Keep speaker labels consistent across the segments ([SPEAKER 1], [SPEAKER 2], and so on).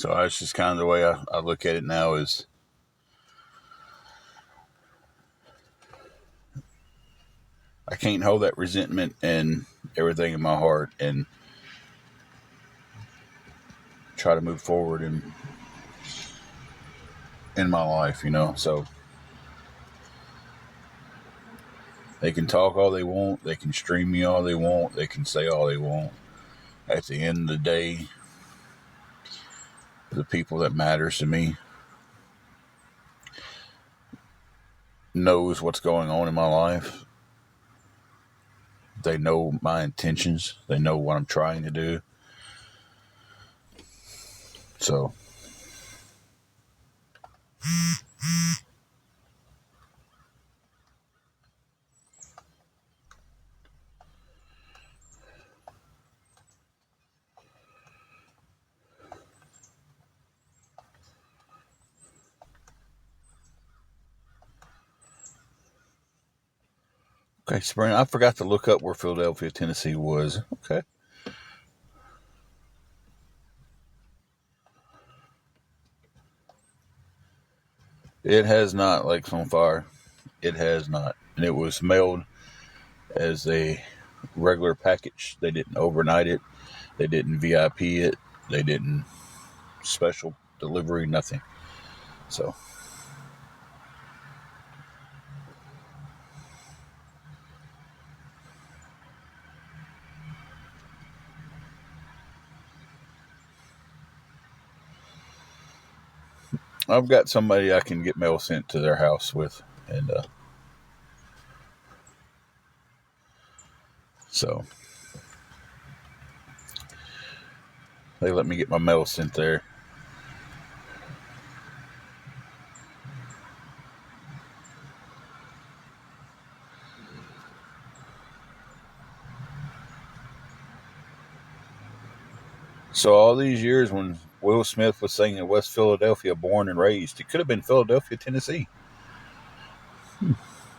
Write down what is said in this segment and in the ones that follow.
[SPEAKER 1] So that's just kind of the way I look at it now is I can't hold that resentment and everything in my heart and try to move forward in my life, So they can talk all they want, they can stream me all they want, they can say all they want. At the end of the day, the people that matters to me knows what's going on in my life. They know my intentions. They know what I'm trying to do. So okay, Spring, I forgot to look up where Philadelphia, Tennessee was. Okay. It has not, Lakes on Fire. It has not. And it was mailed as a regular package. They didn't overnight it. They didn't VIP it. They didn't special delivery, nothing. So I've got somebody I can get mail sent to their house with, and so they let me get my mail sent there. So all these years when Will Smith was singing West Philadelphia, born and raised, it could have been Philadelphia, Tennessee.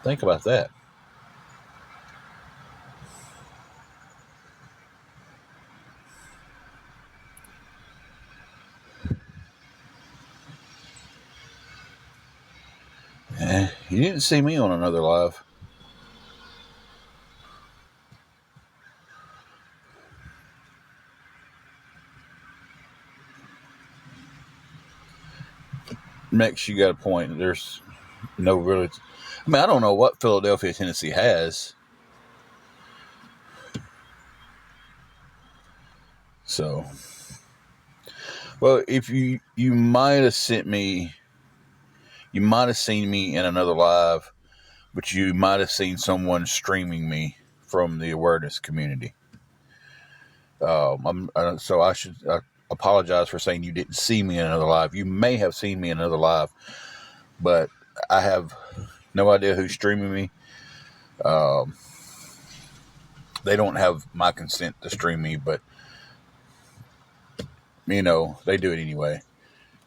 [SPEAKER 1] Think about that. You didn't see me on another live. Max, you got a point. There's no really... I mean, I don't know what Philadelphia, Tennessee has. So... Well, if you might have sent me... You might have seen me in another live, but you might have seen someone streaming me from the awareness community. So I should apologize for saying you didn't see me in another live. You may have seen me in another live, but I have no idea who's streaming me. They don't have my consent to stream me, but they do it anyway.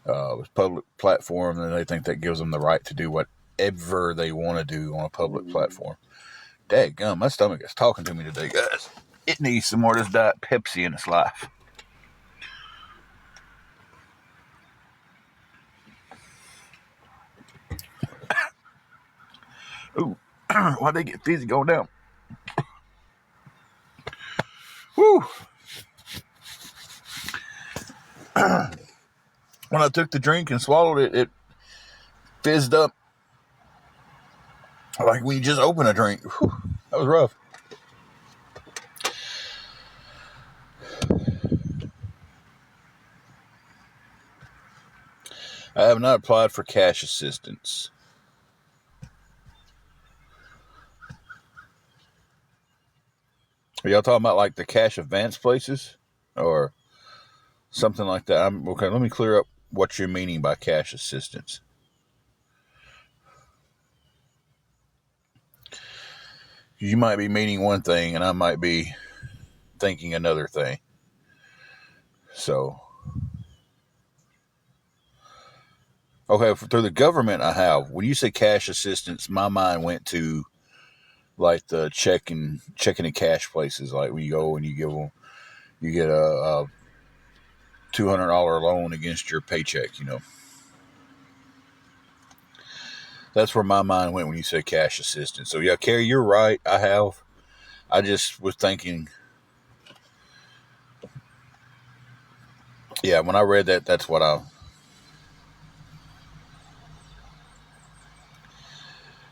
[SPEAKER 1] It's a public platform, and they think that gives them the right to do whatever they want to do on a public platform. Dadgum, my stomach is talking to me today, guys. It needs some more of this Diet Pepsi in its life. Ooh, why'd they get fizzy going down? Woo! When I took the drink and swallowed it, it fizzed up like when you just open a drink. Whew, that was rough. I have not applied for cash assistance. Are y'all talking about like the cash advance places or something like that? Okay, let me clear up what you're meaning by cash assistance. You might be meaning one thing and I might be thinking another thing. So, okay, through the government I have. When you say cash assistance, my mind went to like the checking and cash places, like when you go and you get a $200 loan against your paycheck. That's where my mind went when you said cash assistance. So yeah, Carrie, you're right. I just was thinking, yeah, when I read that, that's what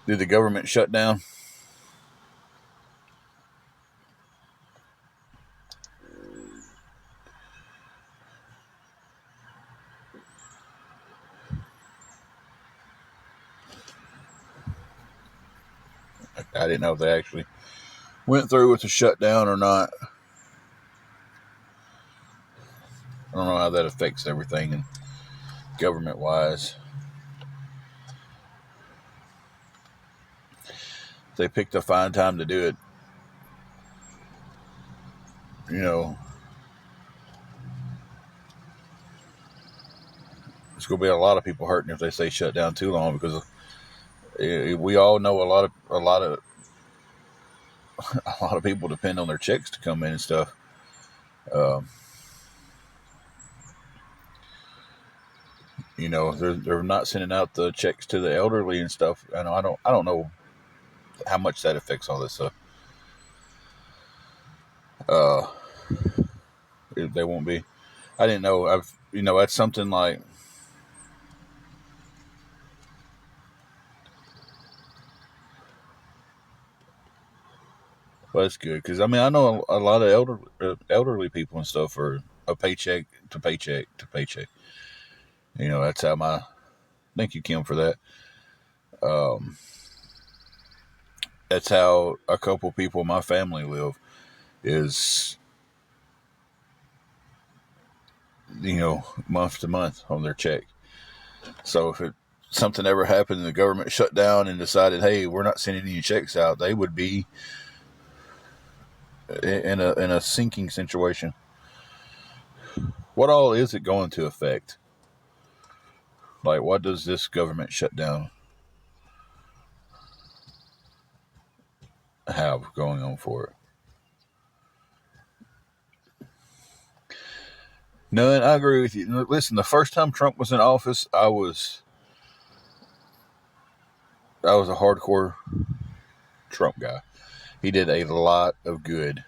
[SPEAKER 1] did the government shut down? I didn't know if they actually went through with the shutdown or not. I don't know how that affects everything and government wise. They picked a fine time to do it. You know, it's going to be a lot of people hurting if they say shut down too long, because we all know a lot of people depend on their checks to come in and stuff. They're not sending out the checks to the elderly and stuff. And I don't know how much that affects all this stuff. They won't be. I didn't know. That's something like. Well, that's good, because I mean I know a lot of elderly people and stuff are a paycheck to paycheck to paycheck. That's how my. Thank you, Kim, for that. That's how a couple people in my family live. Is month to month on their check. So if something ever happened and the government shut down and decided, hey, we're not sending any checks out, they would be in a sinking situation. What all is it going to affect? Like, what does this government shutdown have going on for it? None. I agree with you. Listen, the first time Trump was in office, I was a hardcore Trump guy. He did a lot of good.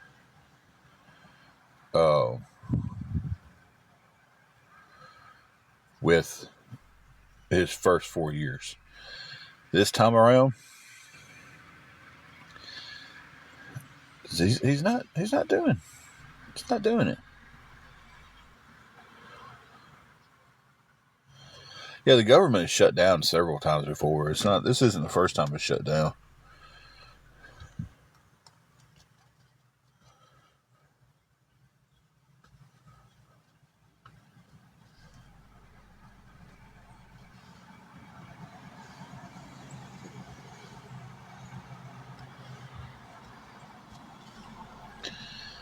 [SPEAKER 1] With his first 4 years. This time around, he's not doing it. Yeah, the government has shut down several times before. This isn't the first time it's shut down.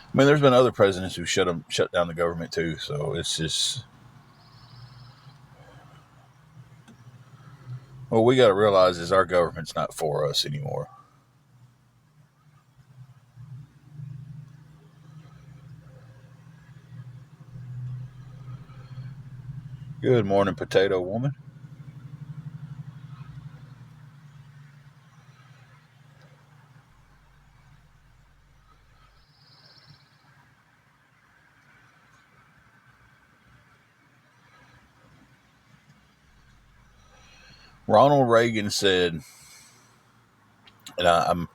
[SPEAKER 1] I mean, there's been other presidents who shut down the government too. So it's just, what we got to realize is our government's not for us anymore. Good morning, Potato Woman. Ronald Reagan said, and I'm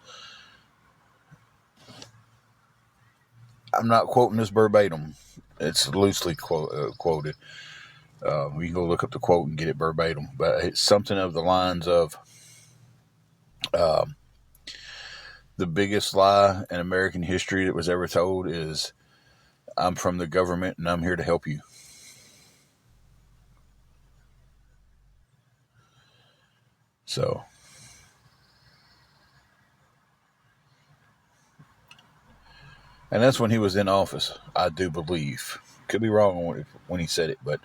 [SPEAKER 1] not quoting this verbatim. It's loosely quoted. You can go look up the quote and get it verbatim, but it's something of the lines of, the biggest lie in American history that was ever told is, I'm from the government and I'm here to help you. So, and that's when he was in office, I do believe. Could be wrong when he said it, but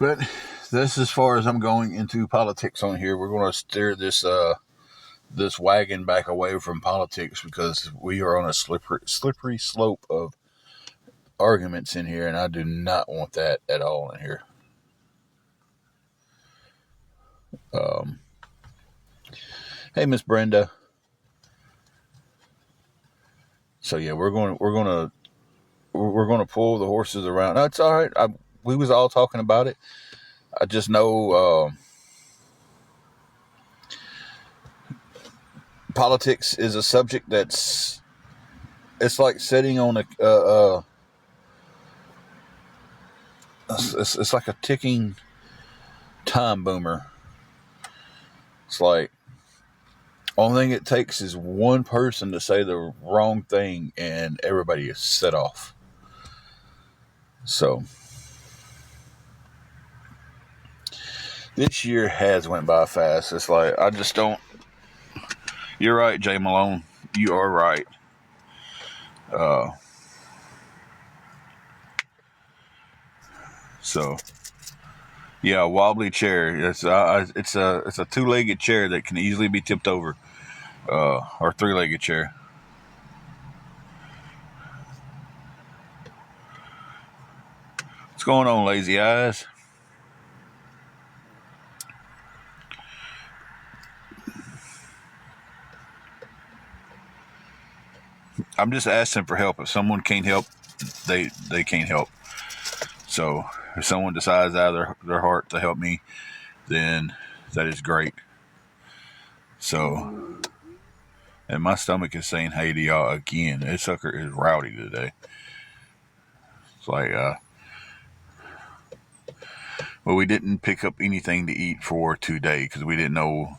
[SPEAKER 1] But this, as far as I'm going into politics on here, we're going to steer this wagon back away from politics because we are on a slippery slope of arguments in here, and I do not want that at all in here. Hey, Miss Brenda. So yeah, we're going to pull the horses around. No, it's all right. We was all talking about it. I just know politics is a subject it's like sitting on it's like a ticking time boomer. It's like only thing it takes is one person to say the wrong thing and everybody is set off. So this year has went by fast. It's like I just don't. You're right, Jay Malone. You are right. So yeah, a wobbly chair. It's a two-legged chair that can easily be tipped over, or three-legged chair. What's going on, lazy eyes? I'm just asking for help. If someone can't help, they can't help. So if someone decides out of their heart to help me, then that is great. So, and my stomach is saying hey to y'all again. This sucker is rowdy today. It's like, well, we didn't pick up anything to eat for today because we didn't know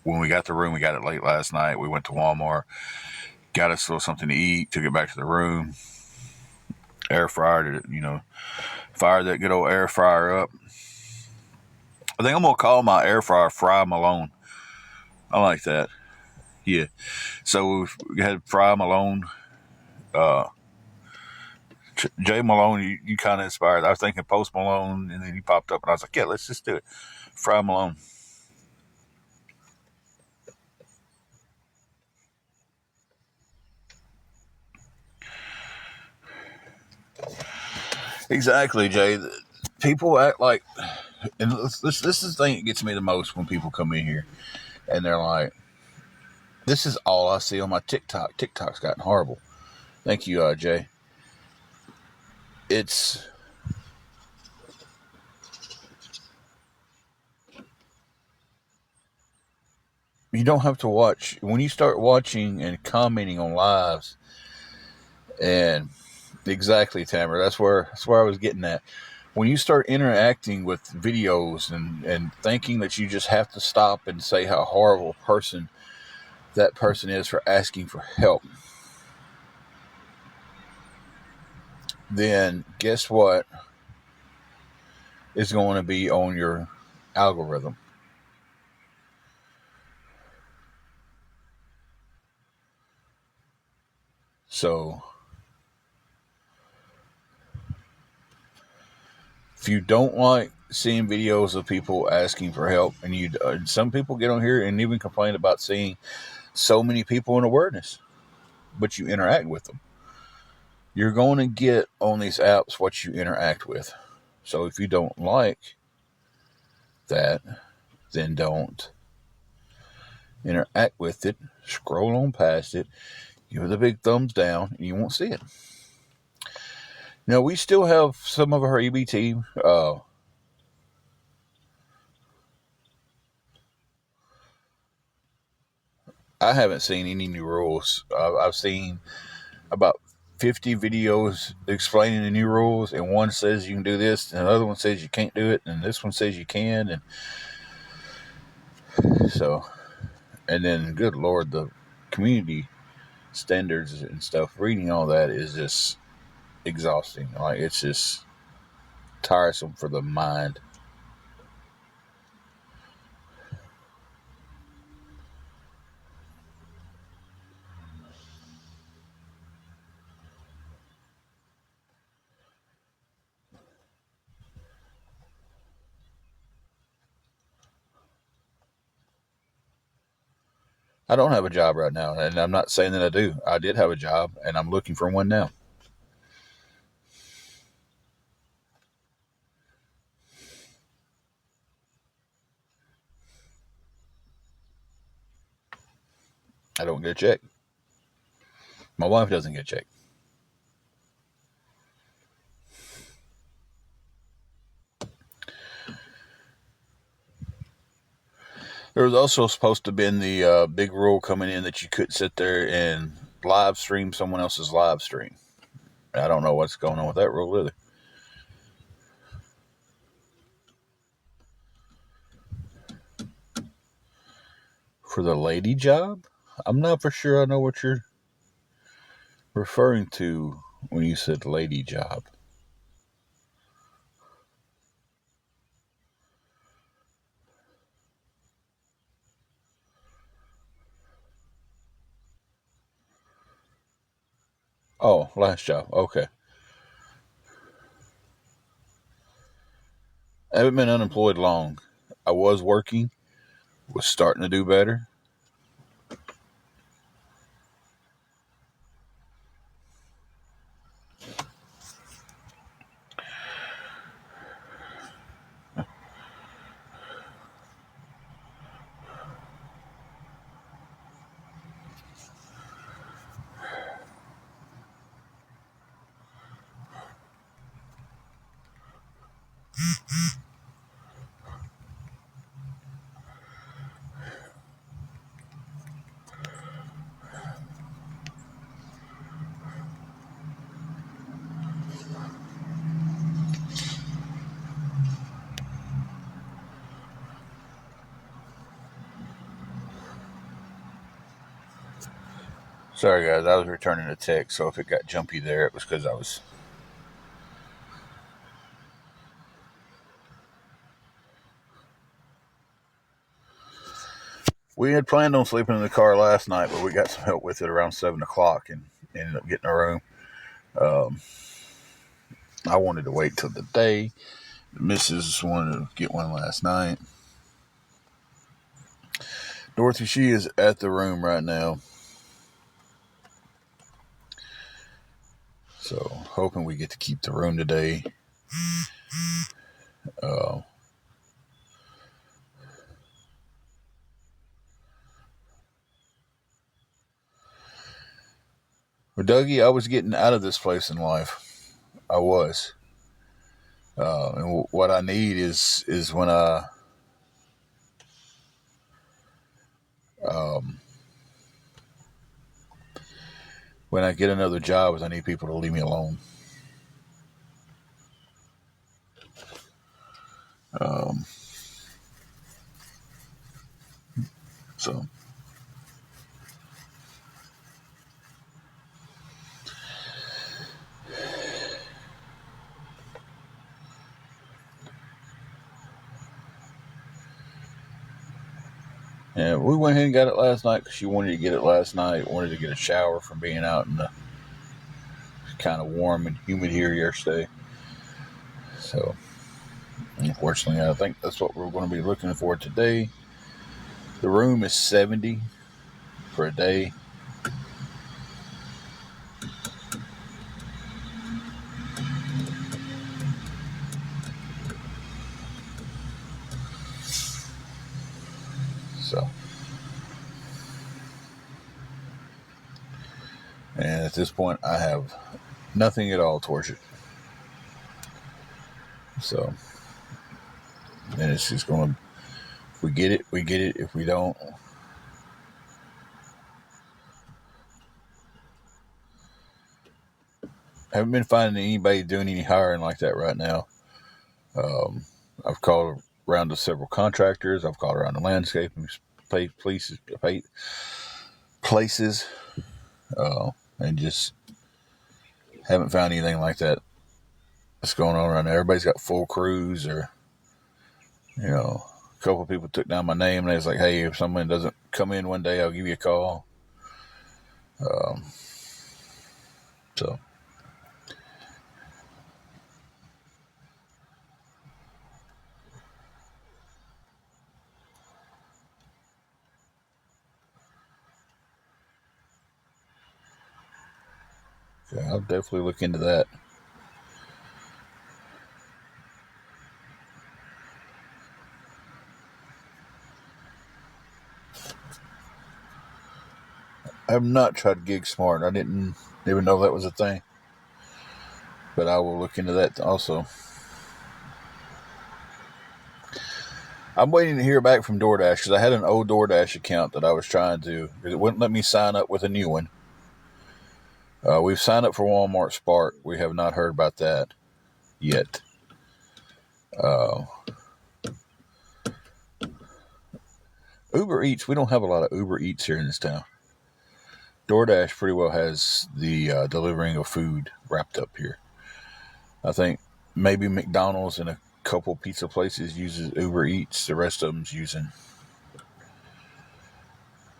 [SPEAKER 1] when we got the room. We got it late last night. We went to Walmart, got us a little something to eat, took it back to the room, air fryer to, fire that good old air fryer up. I think I'm going to call my air fryer Fry Malone. I like that. Yeah. So we had Fry Malone. Jay Malone, you kind of inspired. I was thinking Post Malone, and then he popped up, and I was like, yeah, let's just do it. Fry Malone. Exactly, Jay. People act like, and this is the thing that gets me the most when people come in here, and they're like, this is all I see on my TikTok. TikTok's gotten horrible. Thank you, Jay. It's you don't have to watch when you start watching and commenting on lives, and exactly, Tamara. That's where I was getting at. When you start interacting with videos and thinking that you just have to stop and say how horrible person that person is for asking for help, then guess what is going to be on your algorithm? So if you don't like seeing videos of people asking for help, and some people get on here and even complain about seeing so many people in awareness, but you interact with them, you're going to get on these apps what you interact with. So if you don't like that, then don't interact with it. Scroll on past it. Give it a big thumbs down, and you won't see it. Now, we still have some of our EBT. I haven't seen any new rules. I've seen about 50 videos explaining the new rules, and one says you can do this, and another one says you can't do it, and this one says you can, and so, and then, good Lord, the community standards and stuff, reading all that is just exhausting. Like, it's just tiresome for the mind. I don't have a job right now, and I'm not saying that I do. I did have a job, and I'm looking for one now. I don't get a check. My wife doesn't get a check. There was also supposed to have been the big rule coming in that you couldn't sit there and live stream someone else's live stream. I don't know what's going on with that rule either. For the lady job, I'm not for sure I know what you're referring to when you said lady job. Oh, last job. Okay. I haven't been unemployed long. I was working, was starting to do better. Sorry, guys. I was returning a text, so if it got jumpy there, it was because I was. We had planned on sleeping in the car last night, but we got some help with it around 7 o'clock and ended up getting a room. Um, I wanted to wait till the day. The missus wanted to get one last night. Dorothy, she is at the room right now. So, hoping we get to keep the room today. Uh, but Dougie, I was getting out of this place in life. I was. And what I need is um, when I get another job, is I need people to leave me alone. Um, so yeah, we went ahead and got it last night because she wanted to get it last night. Wanted to get a shower from being out in the kind of warm and humid here yesterday. So unfortunately, I think that's what we're going to be looking for today. The room is 70 for a day. So, and at this point, I have nothing at all towards it. So, and it's just going to, if we get it, we get it. If we don't, haven't been finding anybody doing any hiring like that right now. I've called around to several contractors. I've called around to landscaping places, and just haven't found anything like that that's going on right now. Everybody's got full crews, or a couple of people took down my name and they was like, "Hey, if someone doesn't come in one day, I'll give you a call." Um, so Okay, I'll definitely look into that. I have not tried Gig Smart. I didn't even know that was a thing. But I will look into that also. I'm waiting to hear back from DoorDash because I had an old DoorDash account that I was trying to, because it wouldn't let me sign up with a new one. We've signed up for Walmart Spark. We have not heard about that yet. Uber Eats, we don't have a lot of Uber Eats here in this town. DoorDash pretty well has the delivering of food wrapped up here. I think maybe McDonald's and a couple pizza places uses Uber Eats. The rest of them's using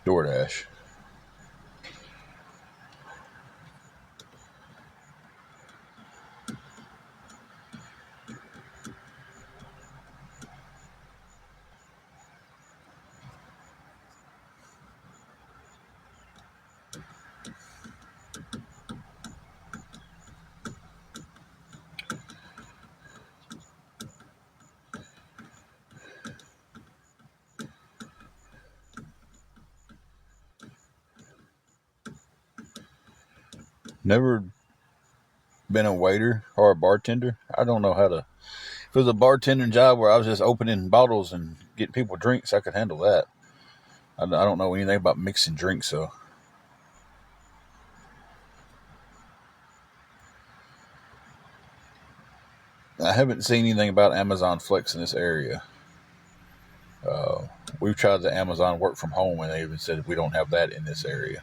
[SPEAKER 1] DoorDash. Never been a waiter or a bartender. I don't know how to. If it was a bartending job where I was just opening bottles and getting people drinks, I could handle that. I don't know anything about mixing drinks, so I haven't seen anything about Amazon Flex in this area. We've tried the Amazon work from home, and they even said we don't have that in this area.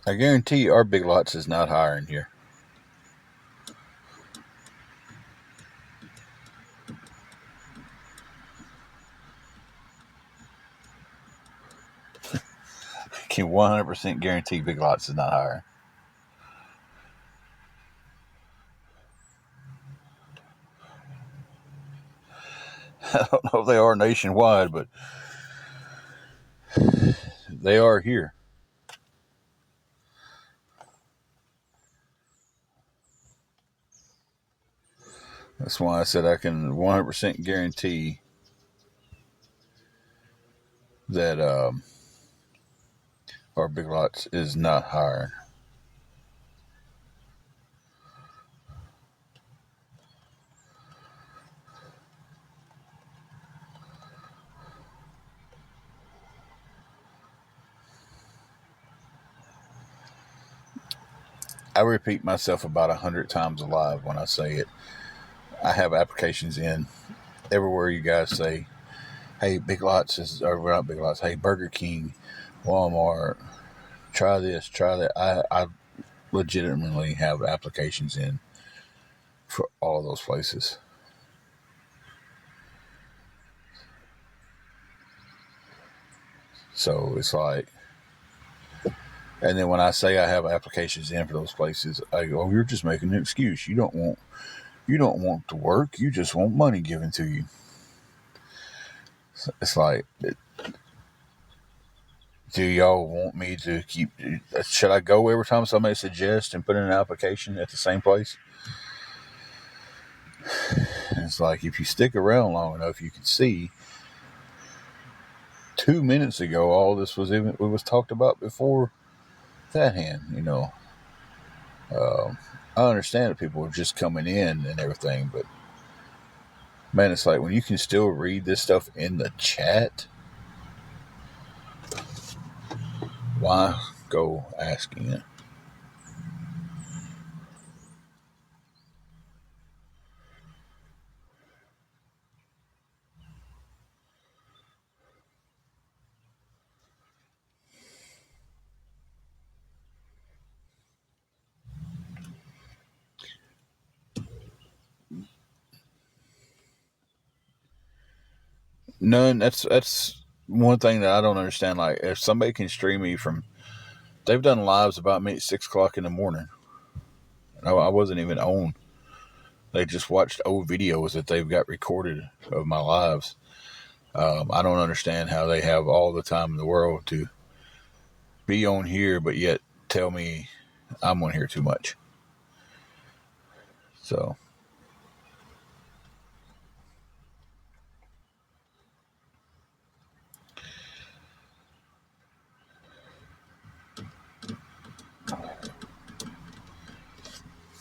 [SPEAKER 1] I guarantee our Big Lots is not hiring here. I can 100% guarantee Big Lots is not hiring. I don't know if they are nationwide, but they are here. That's why I said I can 100% guarantee that our Big Lots is not hiring. I repeat myself about 100 times alive when I say it. I have applications in everywhere you guys say, hey, Big Lots is, or not Big Lots, hey, Burger King, Walmart, try this, try that. I legitimately have applications in for all of those places. So it's like, and then when I say I have applications in for those places, I go, oh, you're just making an excuse. You don't want to work. You just want money given to you. It's like, do y'all want me to keep? Should I go every time somebody suggests and put in an application at the same place? And it's like, if you stick around long enough, you can see 2 minutes ago all this was even it was talked about before that hand. I understand that people are just coming in and everything, but man, it's like when you can still read this stuff in the chat, why go asking it? None. That's one thing that I don't understand. Like, if somebody can stream me from, they've done lives about me at 6 o'clock in the morning. I wasn't even on. They just watched old videos that they've got recorded of my lives. I don't understand how they have all the time in the world to be on here, but yet tell me I'm on here too much. So,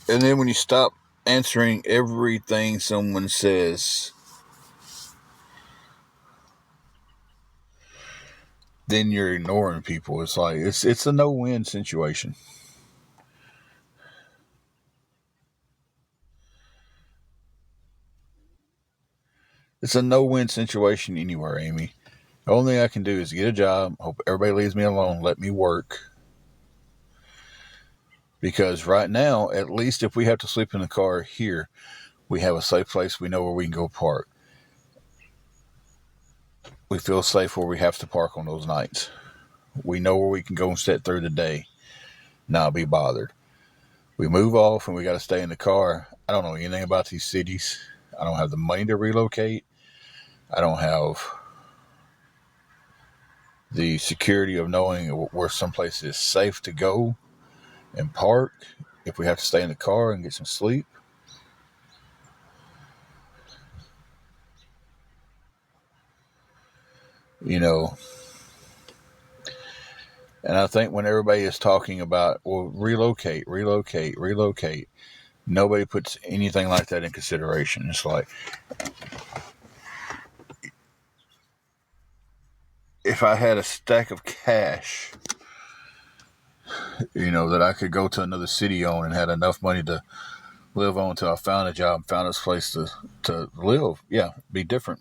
[SPEAKER 1] and then when you stop answering everything someone says, then you're ignoring people. It's like it's a no-win situation. It's a no-win situation anywhere, Amy. The only thing I can do is get a job, hope everybody leaves me alone, let me work. Because right now, at least if we have to sleep in the car here, we have a safe place. We know where we can go park. We feel safe where we have to park on those nights. We know where we can go and sit through the day, not be bothered. We move off and we got to stay in the car. I don't know anything about these cities. I don't have the money to relocate. I don't have the security of knowing where someplace is safe to go and park if we have to stay in the car and get some sleep. You know, and I think when everybody is talking about, well, relocate, nobody puts anything like that in consideration. It's like, if I had a stack of cash, that I could go to another city on and had enough money to live on until I found a job, found this place to live, yeah, be different.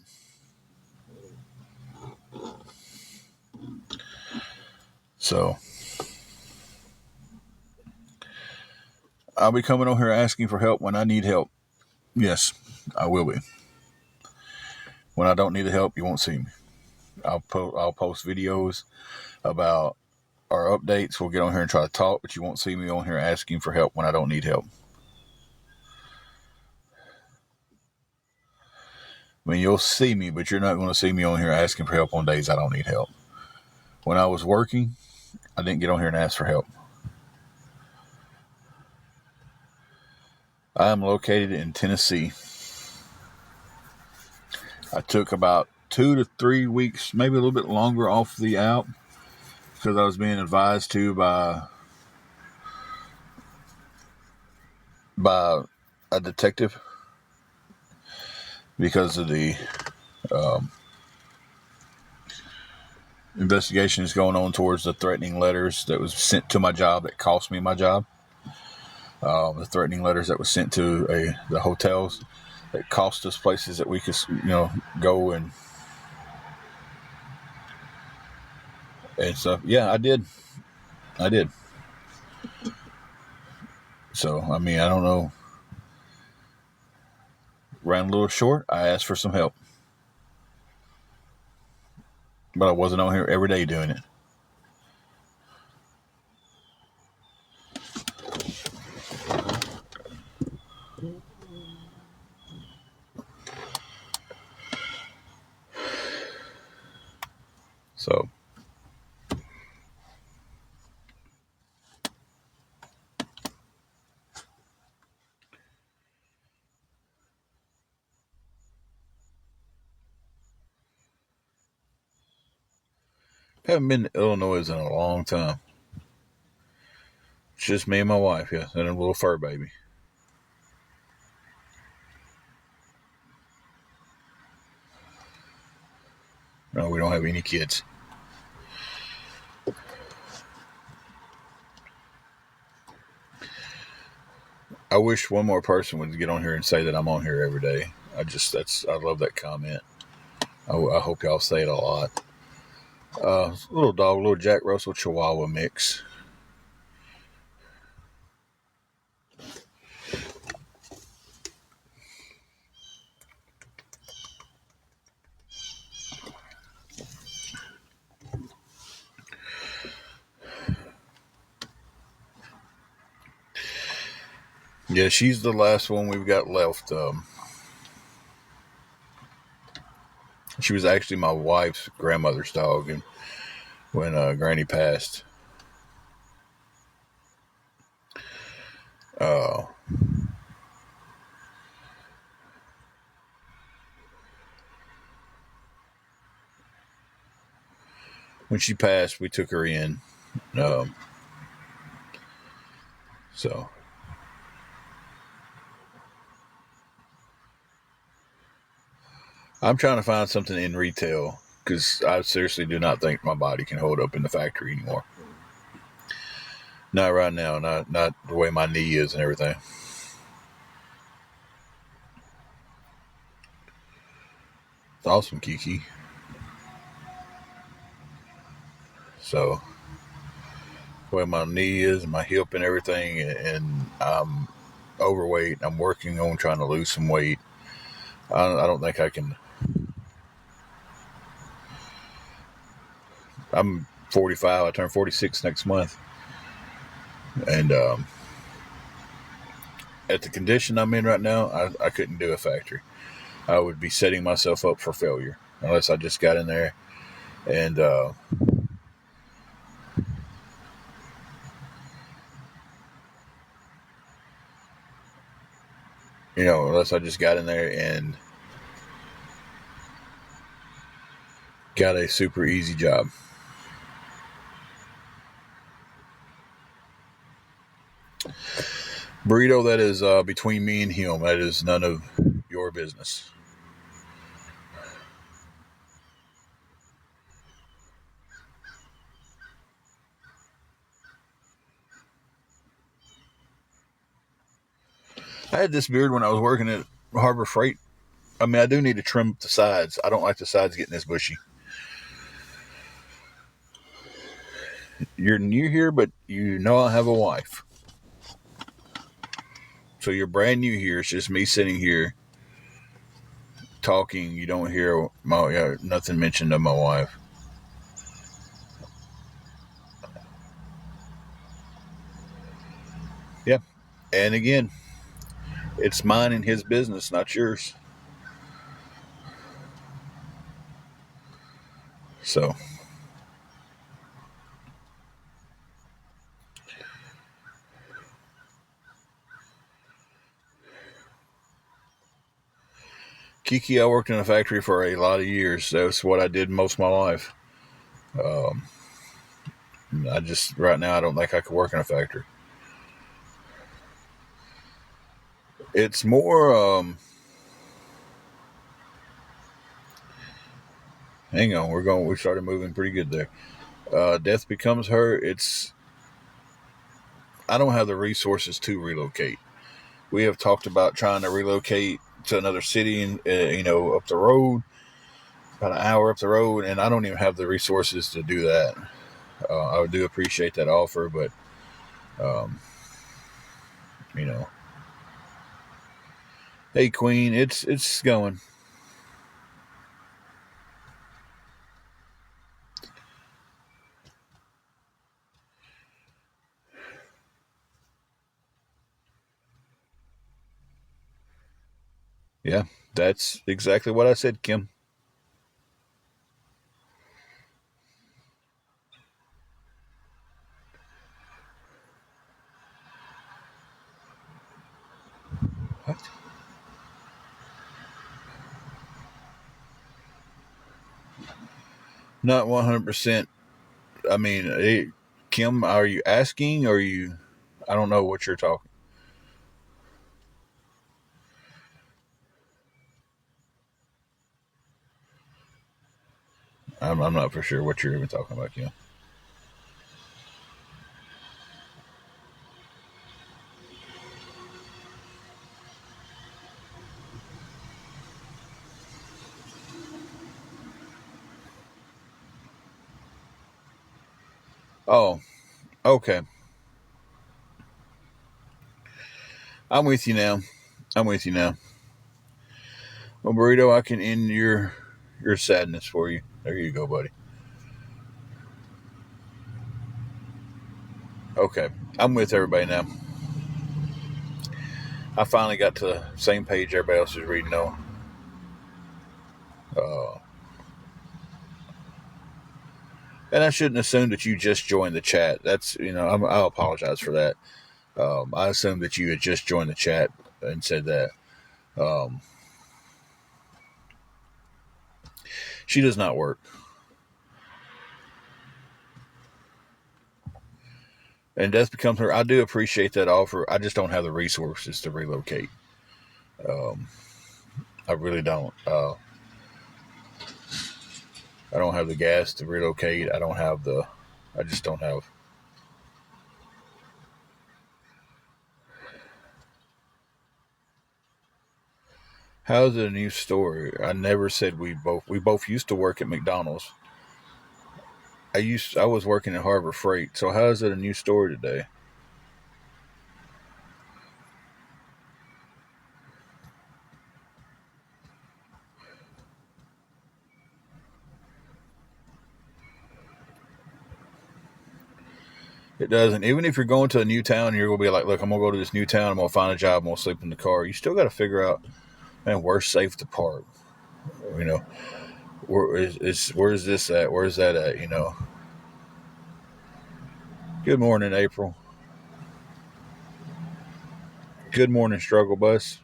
[SPEAKER 1] So I'll be coming on here asking for help when I need help. Yes, I will be. When I don't need the help, you won't see me. I'll post videos about our updates. We'll get on here and try to talk, but you won't see me on here asking for help when I don't need help. I mean, you'll see me, but you're not going to see me on here asking for help on days I don't need help. When I was working, I didn't get on here and ask for help. I am located in Tennessee. I took about 2 to 3 weeks, maybe a little bit longer off the app because I was being advised to by a detective because of the investigation is going on towards the threatening letters that was sent to my job that cost me my job. The threatening letters that was sent to the hotels that cost us places that we could, go and stuff. Yeah, I did. So, I mean, I don't know. Ran a little short. I asked for some help. But I wasn't on here every day doing it. So, haven't been to Illinois in a long time. It's just me and my wife, yeah, and a little fur baby. No, we don't have any kids. I wish one more person would get on here and say that I'm on here every day. I love that comment. I hope y'all say it a lot. Little dog, little Jack Russell Chihuahua mix. Yeah, she's the last one we've got left. She was actually my wife's grandmother's dog, and when Granny passed, uh, when she passed, we took her in. Um, so I'm trying to find something in retail because I seriously do not think my body can hold up in the factory anymore. Not right now. Not the way my knee is and everything. It's awesome, Kiki. So the way my knee is, and my hip, and everything, and I'm overweight. I'm working on trying to lose some weight. I don't think I can. I'm 45. I turn 46 next month, and at the condition I'm in right now, I couldn't do a factory. I would be setting myself up for failure unless I just got in there and unless I just got in there and got a super easy job. Burrito, that is between me and him. That is none of your business. I had this beard when I was working at Harbor Freight. I mean, I do need to trim the sides. I don't like the sides getting this bushy. You're new here, but you know I have a wife. So you're brand new here. It's just me sitting here talking. You don't hear nothing mentioned of my wife. Yeah. And again, it's mine and his business, not yours. So, Kiki, I worked in a factory for a lot of years. That's what I did most of my life. Um, right now, I don't think I could work in a factory. It's more, hang on, we started moving pretty good there. Death becomes her. I don't have the resources to relocate. We have talked about trying to relocate to another city and, up the road, about an hour up the road, and I don't even have the resources to do that. I do appreciate that offer, but, um, you know, hey, Queen, it's going. Yeah, that's exactly what I said, Kim. What? Not 100%. I mean, hey, Kim, are you asking or are you? I don't know what you're talking. I'm not for sure what you're even talking about, Kim. Oh, okay. I'm with you now. I'm with you now. Well, Burrito, I can end your sadness for you. There you go, buddy. Okay, I'm with everybody now. I finally got to the same page everybody else is reading though. And I shouldn't assume that you just joined the chat. That's, I'll apologize for that. I assumed that you had just joined the chat and said that. She does not work. And that's become her. I do appreciate that offer. I just don't have the resources to relocate. I really don't. I don't have the gas to relocate. I just don't have. How's it a new story? I never said we both used to work at McDonald's. I was working at Harbor Freight. So how is it a new story today? It doesn't. Even if you're going to a new town, you're going to be like, look, I'm going to go to this new town. I'm going to find a job. I'm going to sleep in the car. You still got to figure out, man, where's safe to park? Where's this at? Where's that at? Good morning, April. Good morning, Struggle Bus.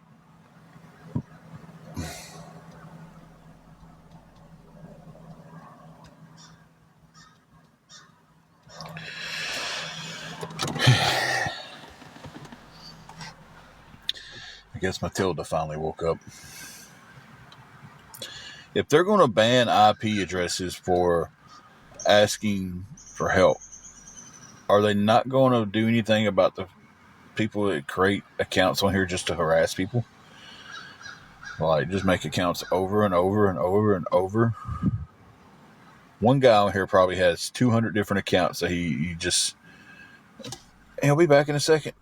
[SPEAKER 1] I guess Matilda finally woke up. If they're going to ban IP addresses for asking for help, are they not going to do anything about the people that create accounts on here just to harass people? Like, just make accounts over and over and over and over. One guy on here probably has 200 different accounts that he just... And he'll be back in a second.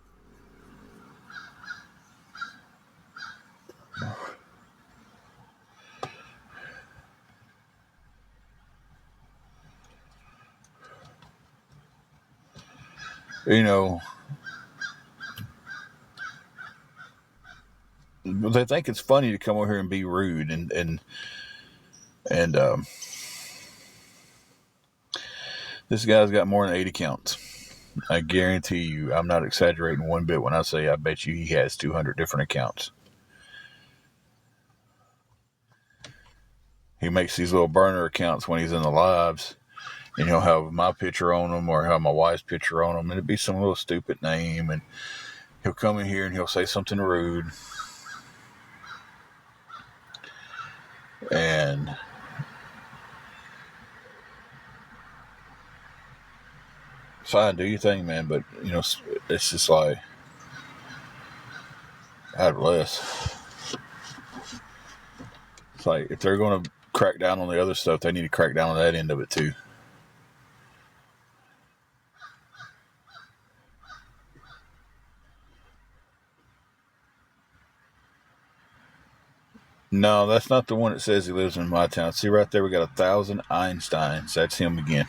[SPEAKER 1] They think it's funny to come over here and be rude and this guy's got more than 8 accounts. I guarantee you, I'm not exaggerating one bit when I say I bet you he has 200 different accounts. He makes these little burner accounts when he's in the lives, and he'll have my picture on them or have my wife's picture on them, and it'd be some little stupid name, and he'll come in here and he'll say something rude. And fine, do your thing, man, but it's just like, God bless. It's like, if they're going to crack down on the other stuff, they need to crack down on that end of it too. No, that's not the one that says he lives in my town. See right there, we got 1,000 Einsteins. That's him again.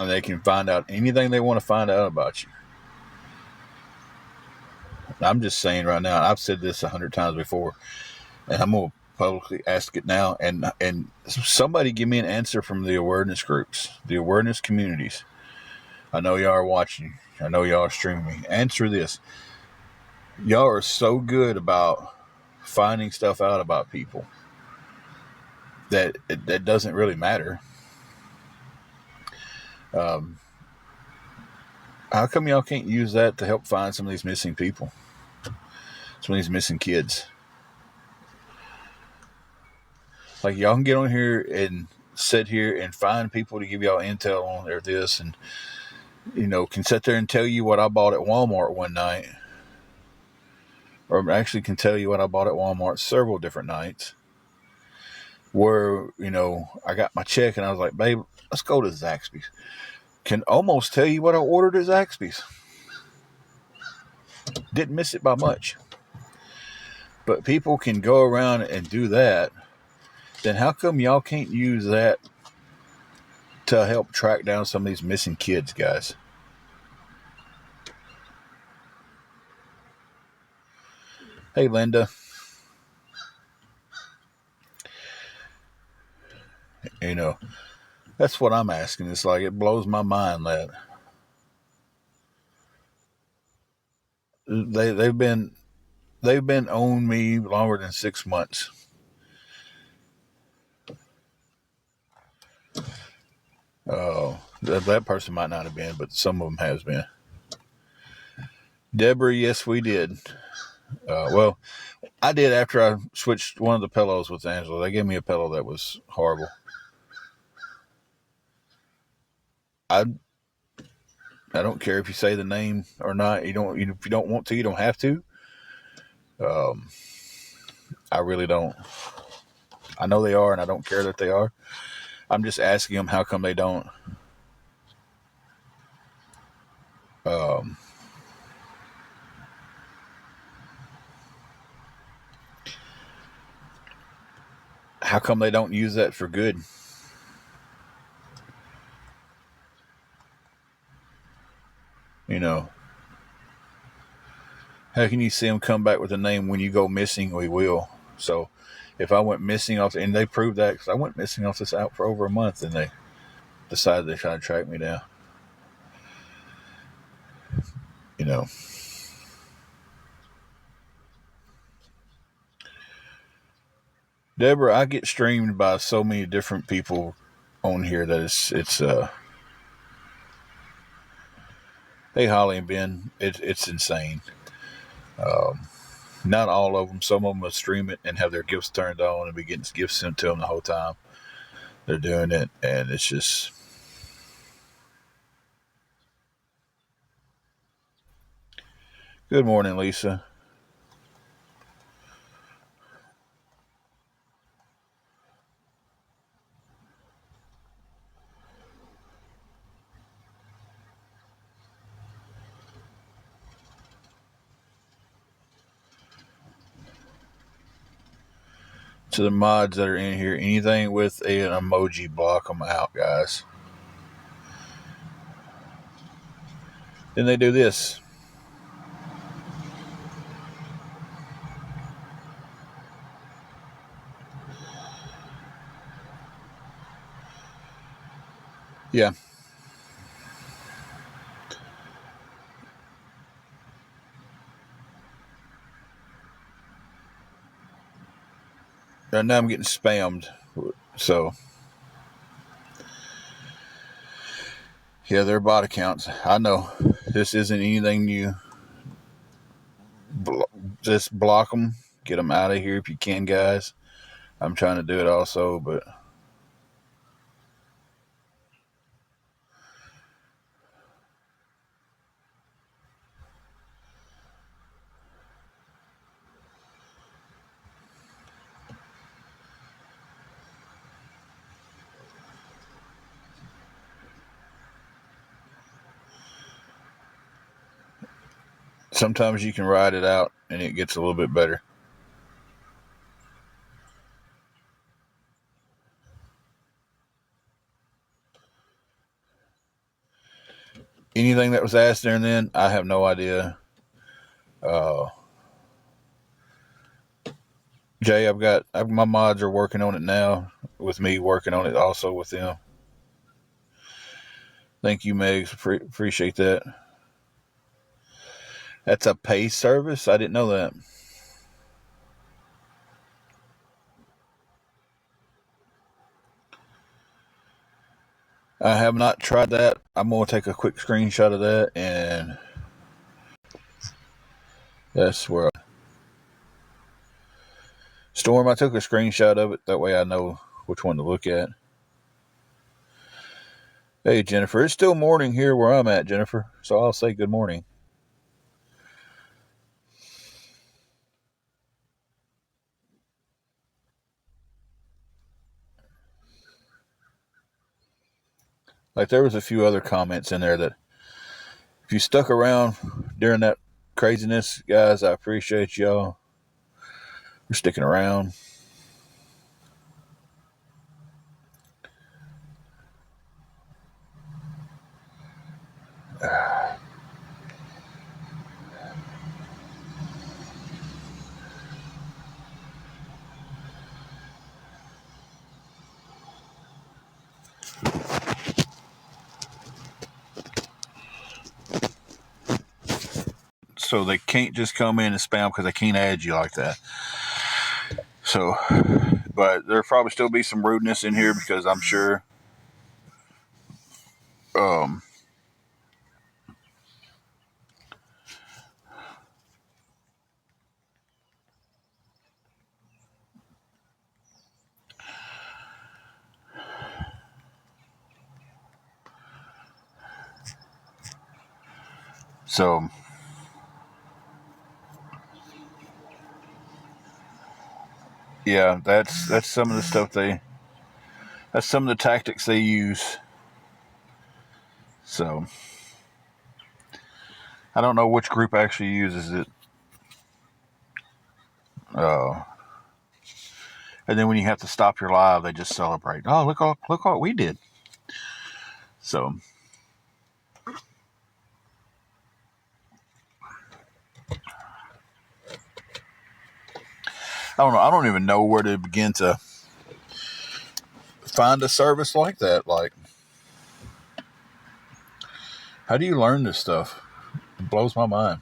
[SPEAKER 1] And they can find out anything they want to find out about you. I'm just saying right now, I've said this 100 times before, and I'm going to publicly ask it now. And somebody give me an answer from the awareness groups, the awareness communities. I know y'all are watching. I know y'all are streaming me. Answer this. Y'all are so good about finding stuff out about people that it doesn't really matter. How come y'all can't use that to help find some of these missing people? Some of these missing kids. Like, y'all can get on here and sit here and find people to give y'all intel on their this, and can sit there and tell you what I bought at Walmart one night, or actually can tell you what I bought at Walmart several different nights, where I got my check and I was like, babe, let's go to Zaxby's. Can almost tell you what I ordered at Zaxby's. Didn't miss it by much. But people can go around and do that. Then how come y'all can't use that to help track down some of these missing kids, guys. Hey, Linda. You know, that's what I'm asking. It's like, it blows my mind that they've been on me longer than 6 months. That person might not have been, but some of them has been. Deborah, yes, we did. Well, I did after I switched one of the pillows with Angela. They gave me a pillow that was horrible. I don't care if you say the name or not. If you don't want to, you don't have to. I really don't. I know they are, and I don't care that they are. I'm just asking them how come they don't. How come they don't use that for good? You know, how can you see them come back with a name when you go missing? We will. So if I went missing off, and they proved that, because I went missing off this out for over a month, and they decided they tried to track me down. You know, Deborah, I get streamed by so many different people on here that it's hey, Holly and Ben, it's insane. Not all of them. Some of them will stream it and have their gifts turned on and be getting gifts sent to them the whole time they're doing it, and it's just. Good morning, Lisa. To the mods that are in here, anything with an emoji, block them out, guys. Then they do this. Yeah. Right now I'm getting spammed. So, yeah, they're bot accounts. I know. This isn't anything new. Just block them. Get them out of here if you can, guys. I'm trying to do it also, but sometimes you can ride it out and it gets a little bit better. Anything that was asked there and then, I have no idea. Jay, my mods are working on it now, with me working on it also with them. Thank you, Megs. Appreciate that. That's a pay service? I didn't know that. I have not tried that. I'm going to take a quick screenshot of that, and that's where. Storm, I took a screenshot of it. That way I know which one to look at. Hey, Jennifer. It's still morning here where I'm at, Jennifer. So I'll say good morning. Like, there was a few other comments in there that if you stuck around during that craziness, guys, I appreciate y'all for sticking around. So they can't just come in and spam because they can't add you like that. So, but there'll probably still be some rudeness in here because I'm sure. So, yeah, that's some of the stuff that's some of the tactics they use. So, I don't know which group actually uses it. And then when you have to stop your live, they just celebrate. Oh, look what we did. So, I don't know. I don't even know where to begin to find a service like that. Like, how do you learn this stuff? It blows my mind.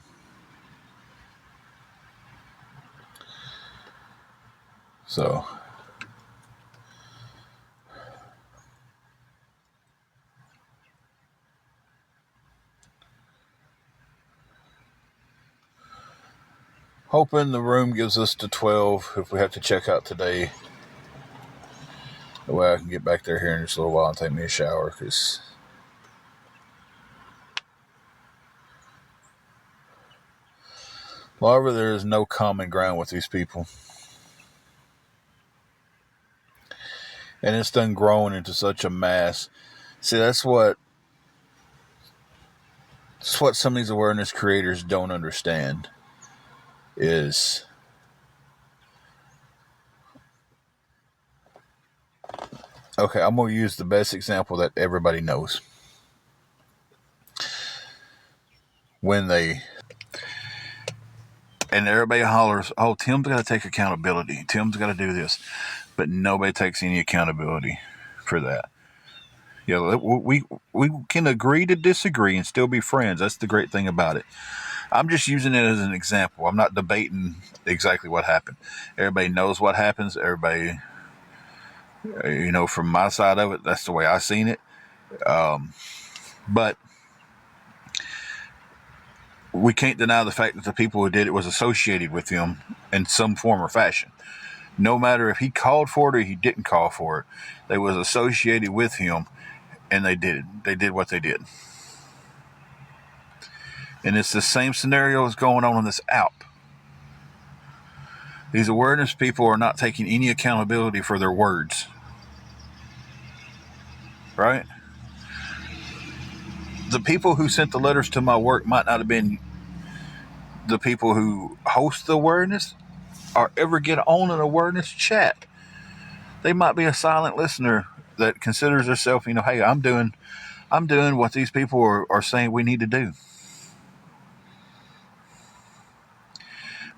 [SPEAKER 1] So, hoping the room gives us to 12 if we have to check out today. The way I can get back there here in just a little while and take me a shower, because however, there is no common ground with these people. And it's done grown into such a mass. See, that's what some of these awareness creators don't understand is, okay, I'm going to use the best example that everybody knows. When they, and everybody hollers, oh, Tim's got to take accountability. Tim's got to do this. But nobody takes any accountability for that. Yeah, we can agree to disagree and still be friends. That's the great thing about it. I'm just using it as an example. I'm not debating exactly what happened. Everybody knows what happens. Everybody, from my side of it, that's the way I seen it. But we can't deny the fact that the people who did it was associated with him in some form or fashion. No matter if he called for it or he didn't call for it, they was associated with him, and they did it. They did what they did. And it's the same scenario that's going on in this app. These awareness people are not taking any accountability for their words. Right? The people who sent the letters to my work might not have been the people who host the awareness or ever get on an awareness chat. They might be a silent listener that considers herself, hey, I'm doing what these people are saying we need to do.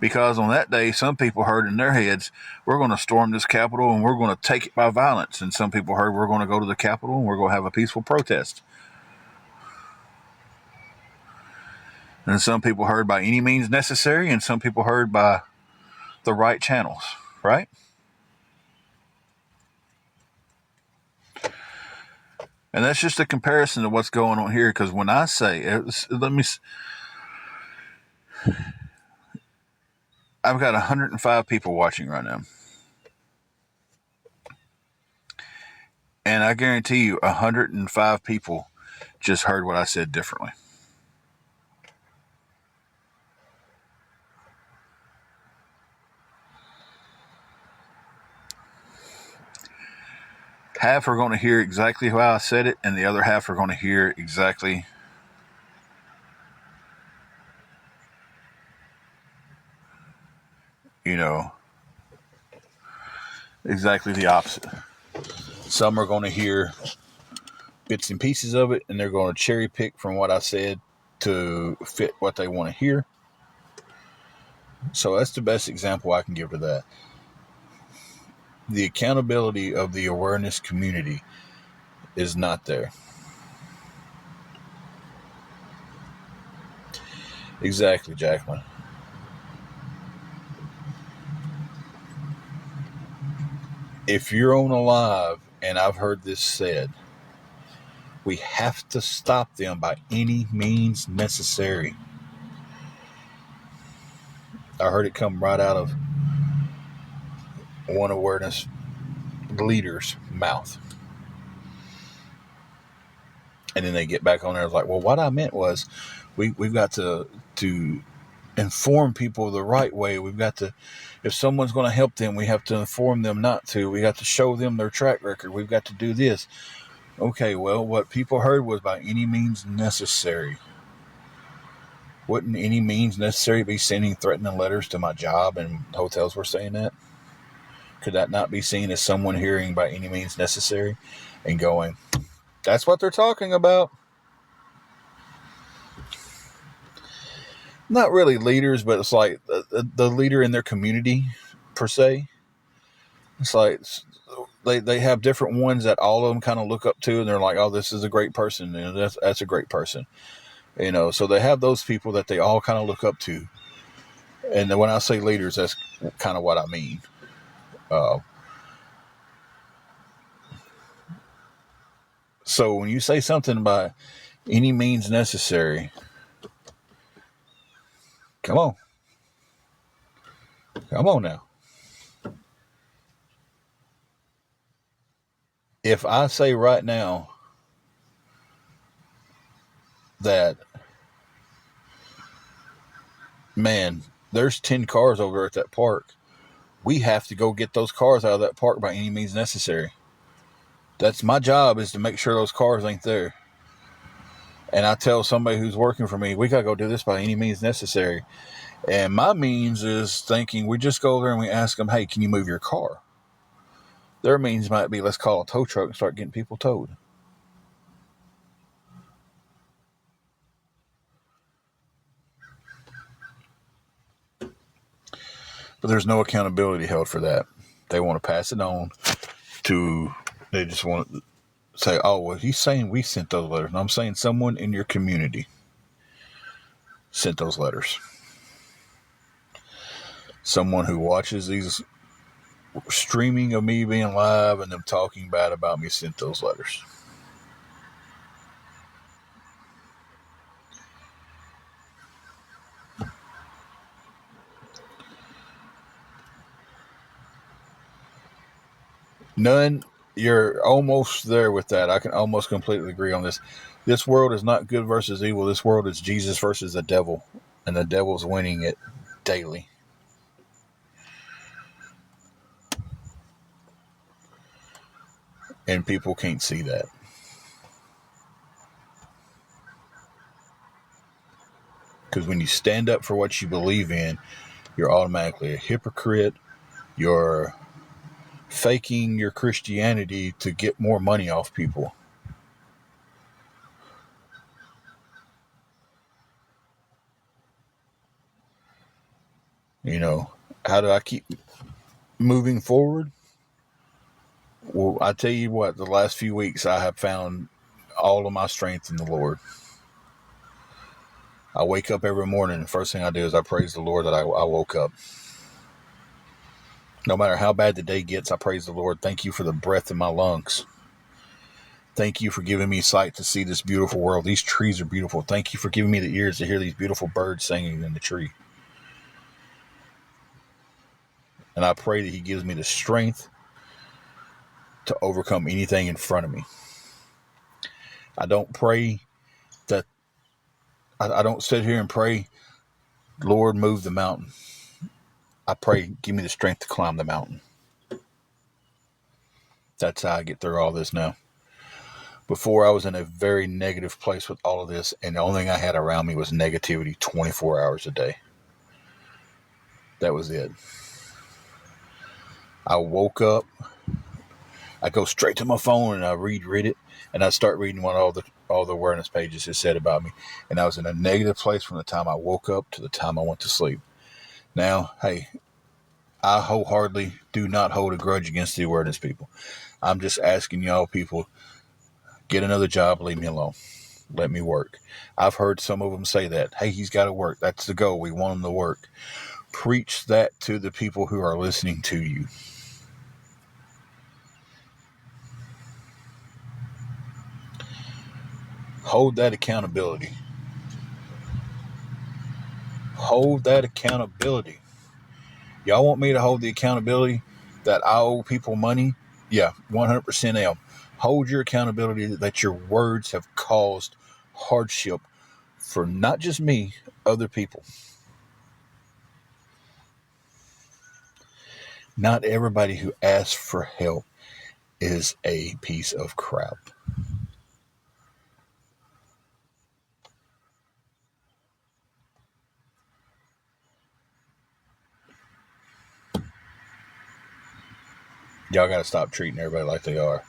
[SPEAKER 1] Because on that day, some people heard in their heads, we're going to storm this Capitol and we're going to take it by violence. And some people heard we're going to go to the Capitol and we're going to have a peaceful protest. And some people heard by any means necessary, and some people heard by the right channels, right? And that's just a comparison to what's going on here. Because when I say, I've got 105 people watching right now. And I guarantee you 105 people just heard what I said differently. Half are going to hear exactly how I said it, and the other half are going to hear exactly exactly the opposite. Some are going to hear bits and pieces of it, and they're going to cherry pick from what I said to fit what they want to hear. So that's the best example I can give to that. The accountability of the awareness community is not there. Exactly, Jacqueline. If you're on alive, and I've heard this said, we have to stop them by any means necessary. I heard it come right out of one awareness leader's mouth. And then they get back on there like, well, what I meant was we've got to inform people the right way. We've got to, if someone's going to help them, we have to inform them not to. We got to show them their track record. We've got to do this. Okay, well, what people heard was by any means necessary. Wouldn't any means necessary be sending threatening letters to my job and hotels were saying that? Could that not be seen as someone hearing by any means necessary and going, that's what they're talking about? Not really leaders, but it's like the leader in their community, per se. It's like they have different ones that all of them kind of look up to, and they're like, oh, this is a great person, and that's a great person. So they have those people that they all kind of look up to. And then when I say leaders, that's kind of what I mean. So when you say something by any means necessary, come on now. If I say right now that, man, there's 10 cars over at that park, we have to go get those cars out of that park by any means necessary. That's my job, is to make sure those cars ain't there. And I tell somebody who's working for me, we got to go do this by any means necessary. And my means is thinking we just go there and we ask them, hey, can you move your car? Their means might be, let's call a tow truck and start getting people towed. But there's no accountability held for that. They want to pass it on to, they just want to say, oh, well, he's saying we sent those letters. And I'm saying someone in your community sent those letters. Someone who watches these streaming of me being live and them talking bad about me sent those letters. None. You're almost there with that. I can almost completely agree on this. This world is not good versus evil. This world is Jesus versus the devil, and the devil's winning it daily. And people can't see that. Because when you stand up for what you believe in, you're automatically a hypocrite. You're faking your Christianity to get more money off people. How do I keep moving forward? Well, I tell you what, the last few weeks I have found all of my strength in the Lord. I wake up every morning, and the first thing I do is I praise the Lord that I woke up. No matter how bad the day gets, I praise the Lord. Thank you for the breath in my lungs. Thank you for giving me sight to see this beautiful world. These trees are beautiful. Thank you for giving me the ears to hear these beautiful birds singing in the tree. And I pray that He gives me the strength to overcome anything in front of me. I don't pray that, I don't sit here and pray, Lord, move the mountain. I pray, give me the strength to climb the mountain. That's how I get through all this now. Before, I was in a very negative place with all of this, and the only thing I had around me was negativity 24 hours a day. That was it. I woke up, I go straight to my phone and I read it, and I start reading what all the awareness pages have said about me. And I was in a negative place from the time I woke up to the time I went to sleep. Now, hey, I wholeheartedly do not hold a grudge against the awareness people. I'm just asking y'all people, get another job, leave me alone. Let me work. I've heard some of them say that. Hey, he's got to work. That's the goal. We want him to work. Preach that to the people who are listening to you. Hold that accountability. Hold that accountability. Y'all want me to hold the accountability that I owe people money? Yeah, 100% am. Hold your accountability that your words have caused hardship for not just me, other people. Not everybody who asks for help is a piece of crap. Y'all got to stop treating everybody like they are.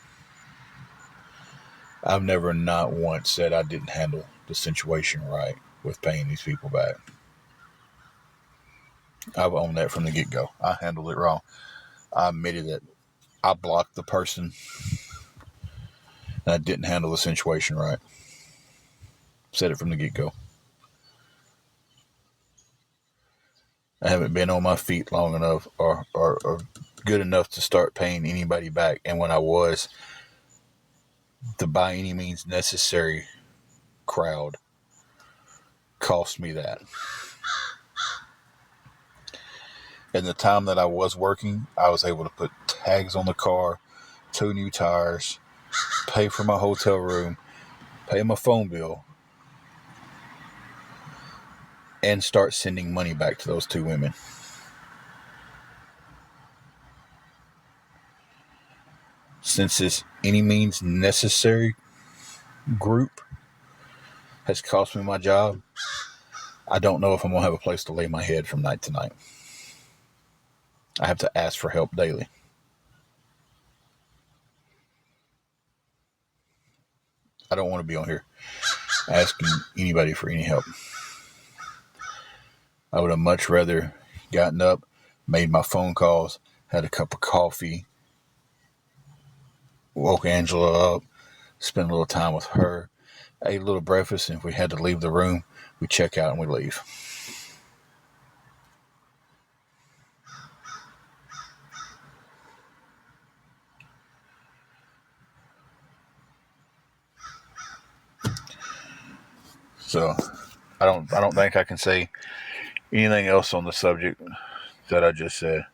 [SPEAKER 1] I've never not once said I didn't handle the situation right with paying these people back. I've owned that from the get-go. I handled it wrong. I admitted that I blocked the person and I didn't handle the situation right. Said it from the get-go. I haven't been on my feet long enough or good enough to start paying anybody back. And when I was, the by any means necessary crowd cost me that. In the time that I was working, I was able to put tags on the car, 2 new tires, pay for my hotel room, pay my phone bill, and start sending money back to those 2 women. Since this any means necessary group has cost me my job, I don't know if I'm going to have a place to lay my head from night to night. I have to ask for help daily. I don't want to be on here asking anybody for any help. I would have much rather gotten up, made my phone calls, had a cup of coffee, woke Angela up, spent a little time with her, ate a little breakfast, and if we had to leave the room, we check out and we leave. So I don't think I can say anything else on the subject that I just said.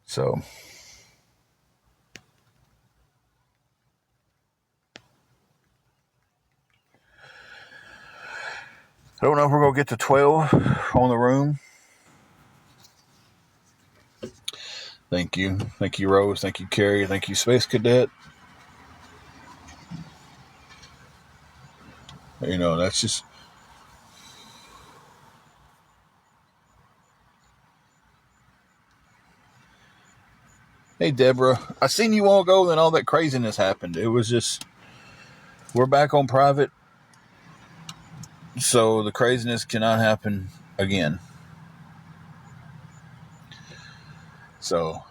[SPEAKER 1] So I don't know if we're going to get to 12 on the room. Thank you. Thank you, Rose. Thank you, Carrie. Thank you, Space Cadet. You know, that's just... Hey, Deborah. I seen you all go, then all that craziness happened. It was just... We're back on private, so the craziness cannot happen again. So...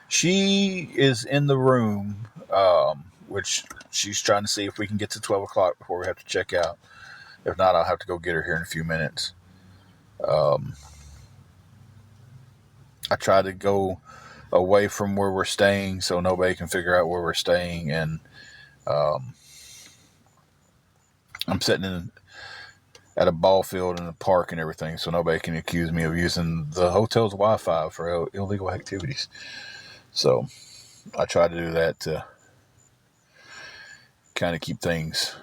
[SPEAKER 1] She is in the room, which she's trying to see if we can get to 12 o'clock before we have to check out. If not, I'll have to go get her here in a few minutes. I try to go away from where we're staying so nobody can figure out where we're staying. And I'm sitting at a ball field in a park and everything, so nobody can accuse me of using the hotel's Wi-Fi for illegal activities. So I try to do that to kind of keep things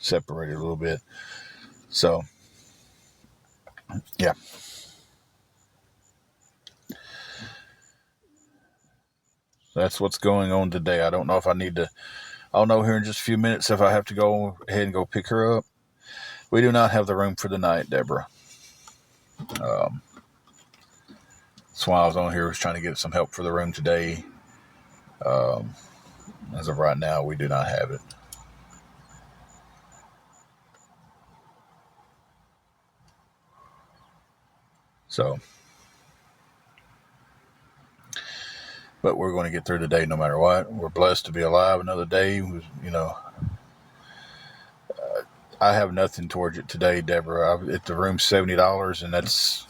[SPEAKER 1] separated a little bit. So, yeah. That's what's going on today. I don't know if I need to... I'll know here in just a few minutes if I have to go ahead and go pick her up. We do not have the room for the night, Deborah. That's why I was on here, was trying to get some help for the room today. As of right now, we do not have it. So, but we're going to get through the day no matter what. We're blessed to be alive another day. You know, I have nothing towards it today, Deborah. If the room's $70, and that's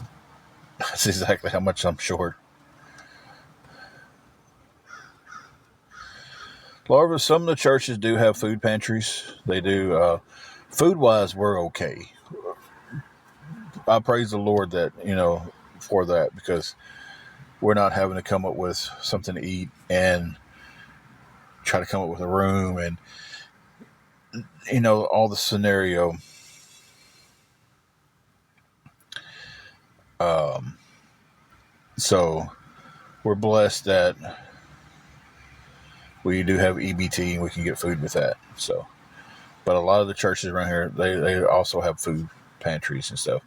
[SPEAKER 1] exactly how much I'm short. Larva, some of the churches do have food pantries. They do. Food-wise, we're okay. I praise the Lord that, for that, because we're not having to come up with something to eat and try to come up with a room and, all the scenario. So we're blessed that we do have EBT and we can get food with that. So, but a lot of the churches around here, they also have food pantries and stuff,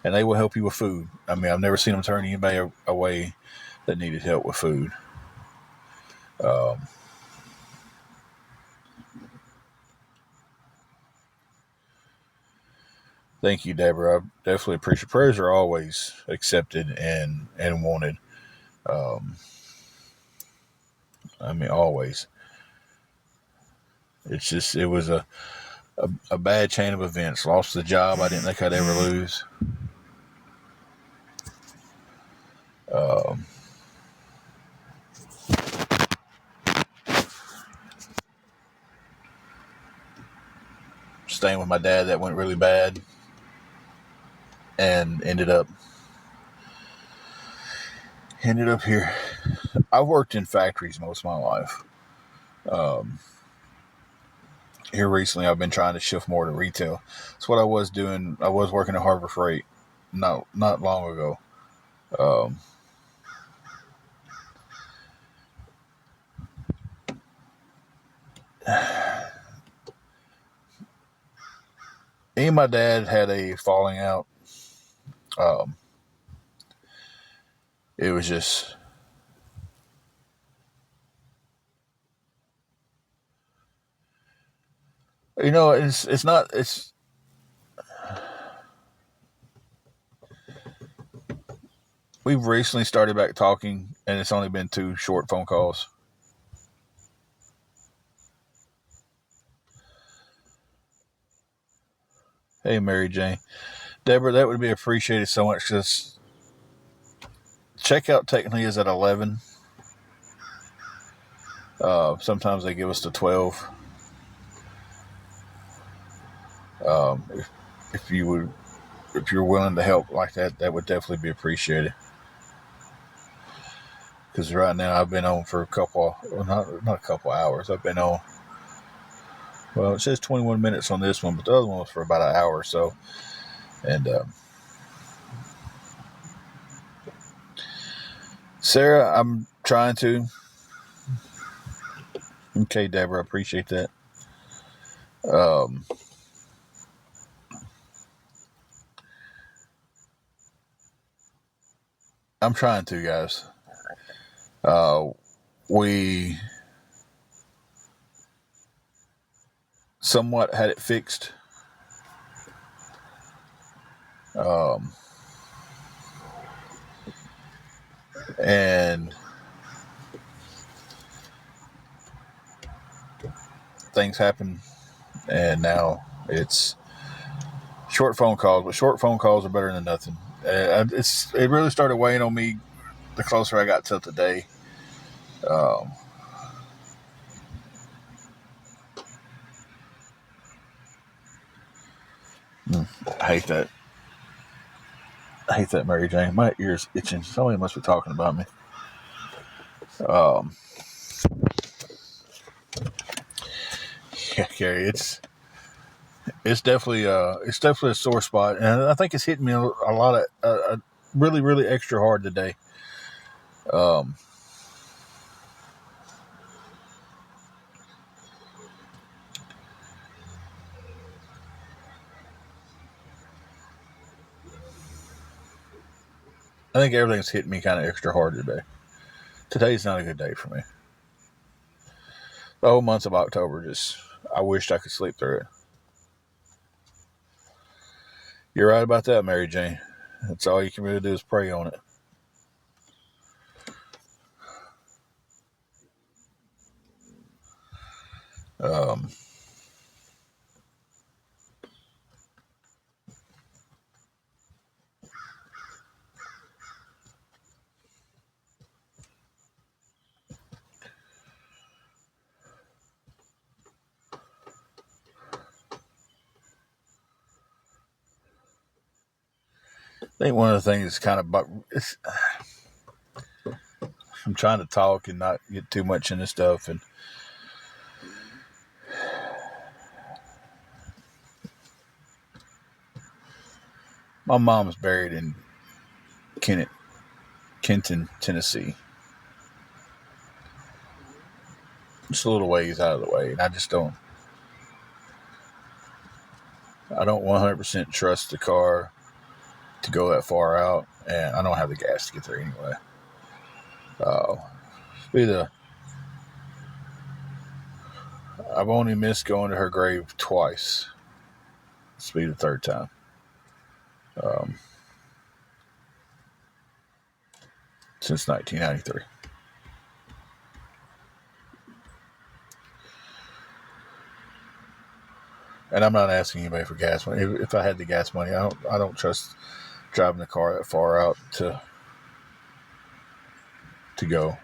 [SPEAKER 1] and they will help you with food. I mean, I've never seen them turn anybody away that needed help with food. Thank you, Deborah. I definitely appreciate. Prayers are always accepted and wanted. I mean, always. It's just, it was a bad chain of events. Lost the job I didn't think I'd ever lose. Staying with my dad, that went really bad, and ended up here. I've worked in factories most of my life. Here recently, I've been trying to shift more to retail. That's what I was doing. I was working at Harbor Freight not long ago. Me and my dad had a falling out. It was just, it's not, we've recently started back talking, and it's only been 2 short phone calls. Hey, Mary Jane. Deborah, that would be appreciated so much, because checkout technically is at 11. Sometimes they give us to 12. If you're willing to help like that, that would definitely be appreciated. Because right now I've been on for a couple, not a couple hours. I've been on. Well, it says 21 minutes on this one, but the other one was for about an hour or so. And Sarah, I'm trying to. Okay, Deborah, I appreciate that. I'm trying to, guys. We somewhat had it fixed. And things happen, and now it's short phone calls, but short phone calls are better than nothing. It really started weighing on me the closer I got till today. I hate that. I hate that, Mary Jane. My ear's itching. Somebody must be talking about me. Yeah, Carrie, it's definitely a sore spot, and I think it's hitting me a lot of really, really extra hard today. I think everything's hitting me kind of extra hard today. Today's not a good day for me. The whole month of October, I wished I could sleep through it. You're right about that, Mary Jane. That's all you can really do is pray on it. I think one of the things kind of, I'm trying to talk and not get too much into stuff, and my mom's buried in Kenton, Tennessee. Just a little ways out of the way, and I don't 100% trust the car to go that far out, and I don't have the gas to get there anyway. I've only missed going to her grave twice. This will be the third time. Since 1993. And I'm not asking anybody for gas money. If I had the gas money, I don't trust driving the car that far out to go.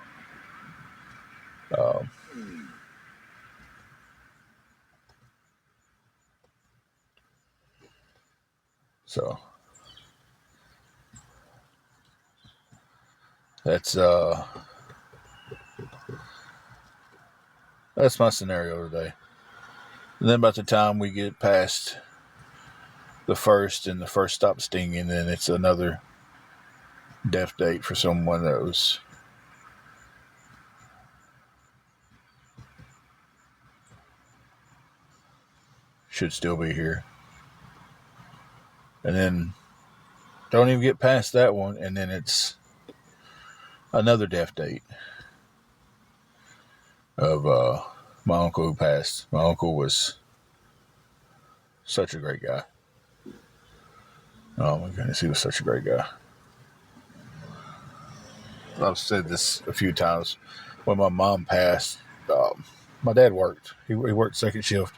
[SPEAKER 1] So that's my scenario today. And then by the time we get past the first and the first stop stinging, then it's another death date for someone that should still be here. And then don't even get past that one, and then it's another death date of my uncle who passed. My uncle was such a great guy. Oh my goodness, he was such a great guy. I've said this a few times. When my mom passed, my dad worked. He worked second shift.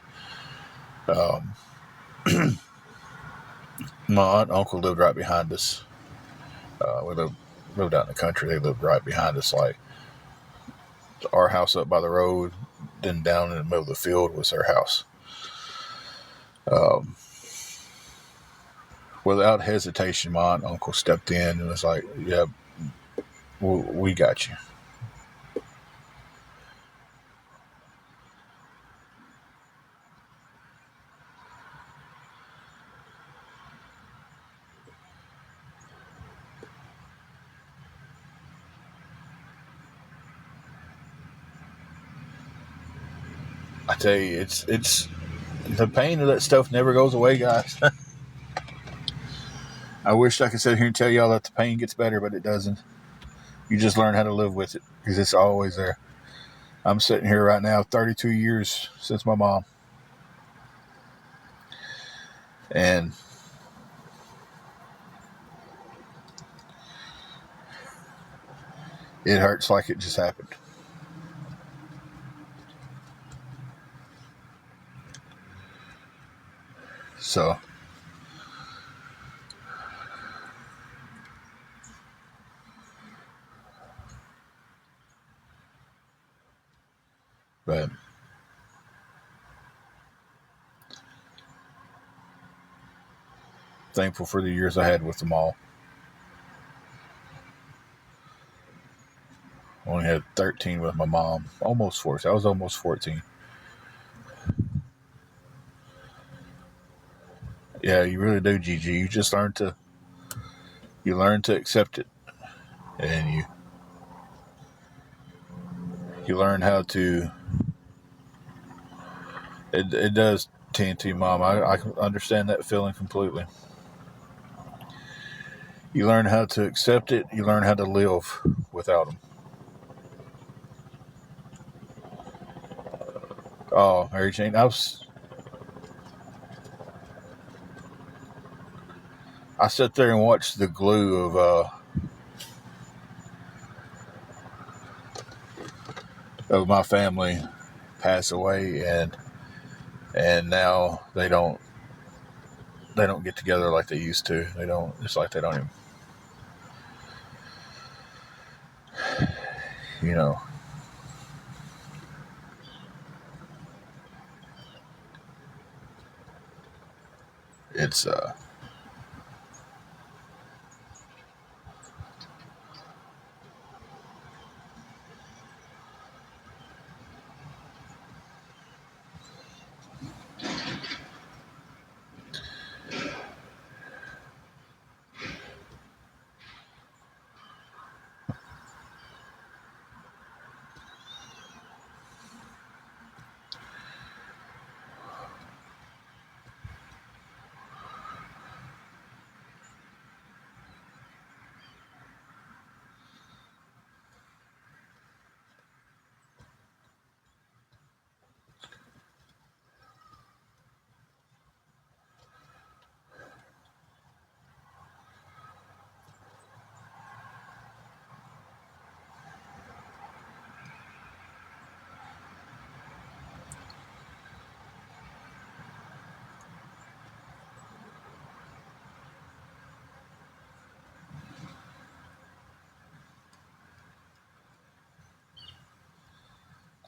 [SPEAKER 1] My aunt and uncle lived right behind us. We lived out in the country. They lived right behind us. Like our house up by the road, then down in the middle of the field was their house. Without hesitation, my aunt and uncle stepped in and was like, "Yeah, we got you." I tell you, it's the pain of that stuff never goes away, guys. I wish I could sit here and tell y'all that the pain gets better, but it doesn't. You just learn how to live with it because it's always there. I'm sitting here right now, 32 years since my mom. And it hurts like it just happened. So, but thankful for the years I had with them all. Only had 13 with my mom. Almost 14. I was almost 14. Yeah, you really do, Gigi. You just learn to accept it, and you learn how to. It does tend to, Mom. I can understand that feeling completely. You learn how to accept it. You learn how to live without them. Oh, Mary Jane, I sat there and watched the glue of my family pass away, and now they don't get together like they used to. They don't. It's like they don't even. You know, it's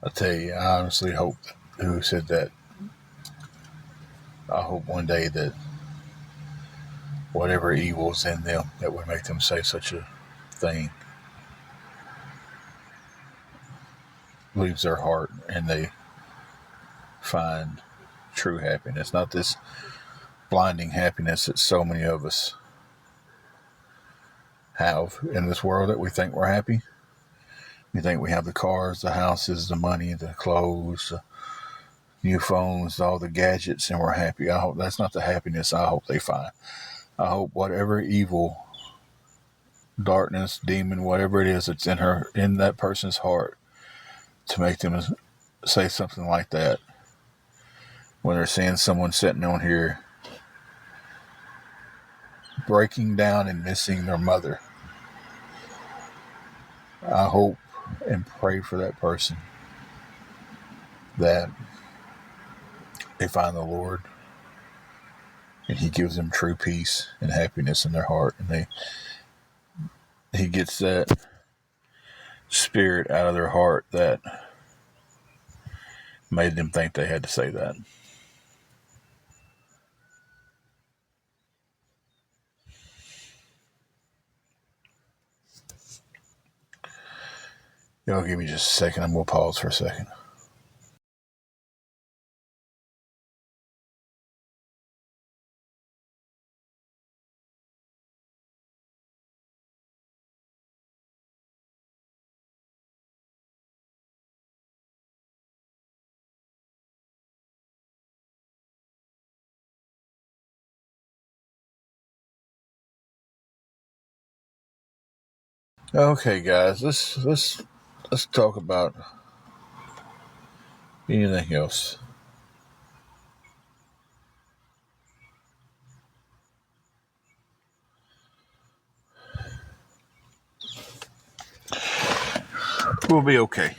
[SPEAKER 1] I tell you, I honestly hope who said that. I hope one day that whatever evil's in them that would make them say such a thing leaves their heart and they find true happiness, not this blinding happiness that so many of us have in this world that we think we're happy. We think we have the cars, the houses, the money, the clothes, the new phones, all the gadgets, and we're happy. I hope that's not the happiness I hope they find. I hope whatever evil, darkness, demon, whatever it is that's in that person's heart, to make them say something like that when they're seeing someone sitting on here breaking down and missing their mother. I hope and pray for that person that they find the Lord and He gives them true peace and happiness in their heart, and He gets that spirit out of their heart that made them think they had to say that. Y'all give me just a second. I'm going to pause for a second. Okay, guys, let's talk about anything else. We'll be okay.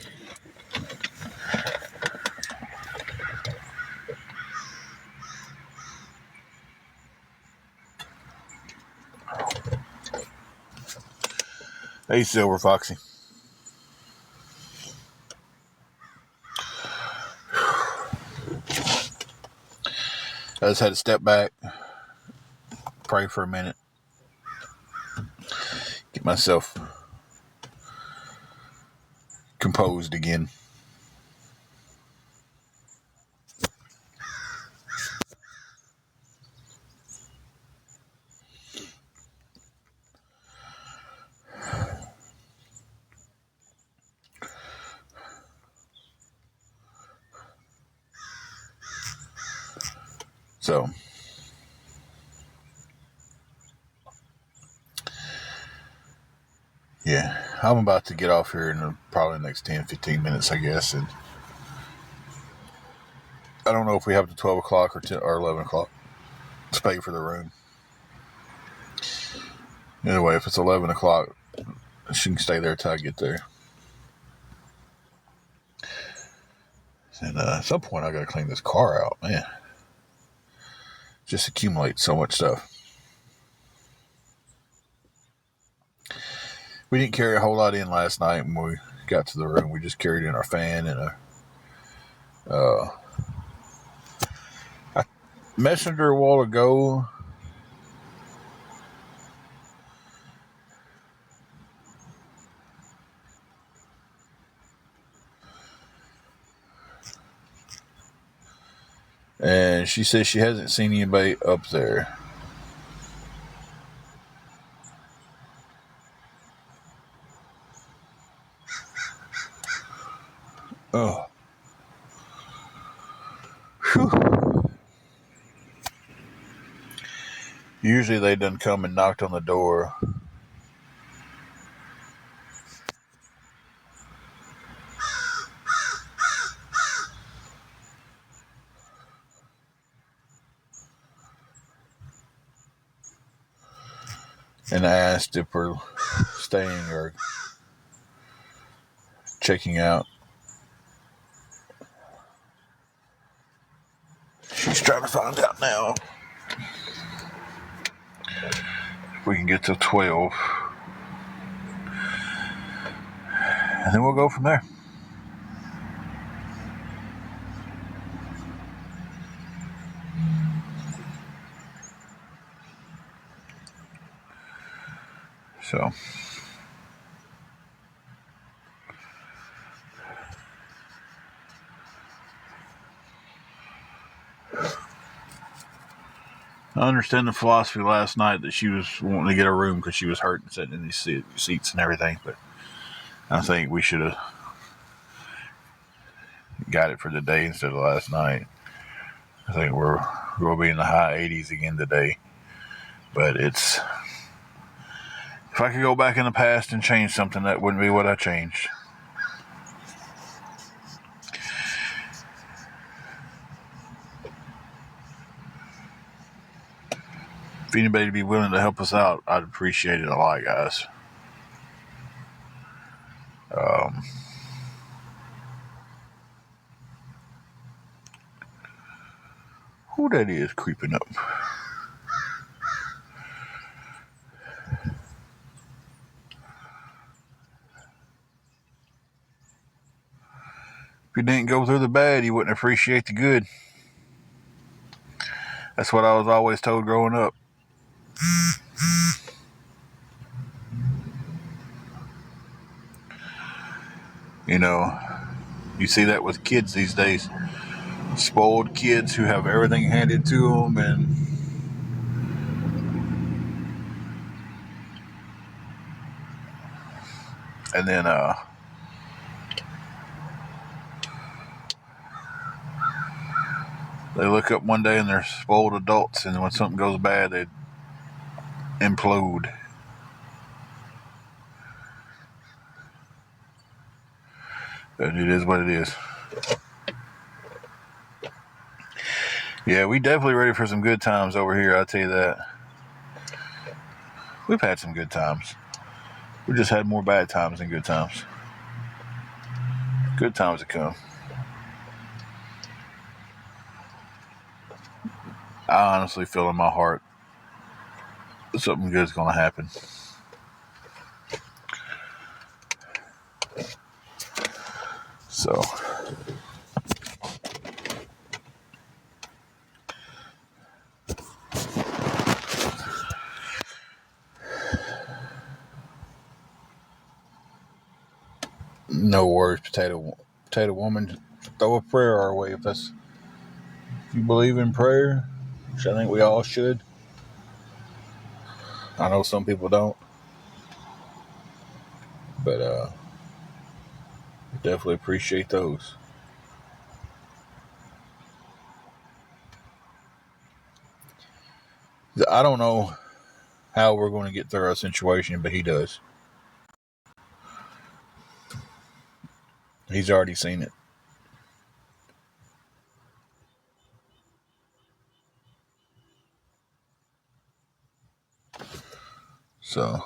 [SPEAKER 1] Hey, Silver Foxy. I just had to step back, pray for a minute, get myself composed again. So, Yeah, I'm about to get off here in probably the next 10-15 minutes, I guess. And I don't know if we have to 12 o'clock or 10 or 11 o'clock to pay for the room. Anyway, if it's 11 o'clock, she can stay there till I get there. And at some point, I got to clean this car out, man. Just accumulate so much stuff. We didn't carry a whole lot in last night when we got to the room. We just carried in our fan and I messaged her a while ago. And she says she hasn't seen anybody up there. Oh. Whew. Usually they done come and knocked on the door. And asked if we're staying or checking out. She's trying to find out now if we can get to 12. And then we'll go from there. So, I understand the philosophy last night that she was wanting to get a room because she was hurting sitting in these seats and everything, but I think we should have got it for today instead of last night. I think we're going to be in the high 80s again today, but it's, if I could go back in the past and change something, that wouldn't be what I changed. If anybody would be willing to help us out, I'd appreciate it a lot, guys. Who that is creeping up? If you didn't go through the bad, you wouldn't appreciate the good. That's what I was always told growing up. You know, you see that with kids these days. Spoiled kids who have everything handed to them, and then they look up one day and they're spoiled adults, and when something goes bad, they implode. But it is what it is. Yeah, we definitely ready for some good times over here, I'll tell you that. We've had some good times. We just had more bad times than good times. Good times to come. I honestly feel in my heart something good's going to happen. So, no worries, potato woman. Throw a prayer our way if you believe in prayer, which I think we all should. I know some people don't, but definitely appreciate those. I don't know how we're going to get through our situation, but he does. He's already seen it. So,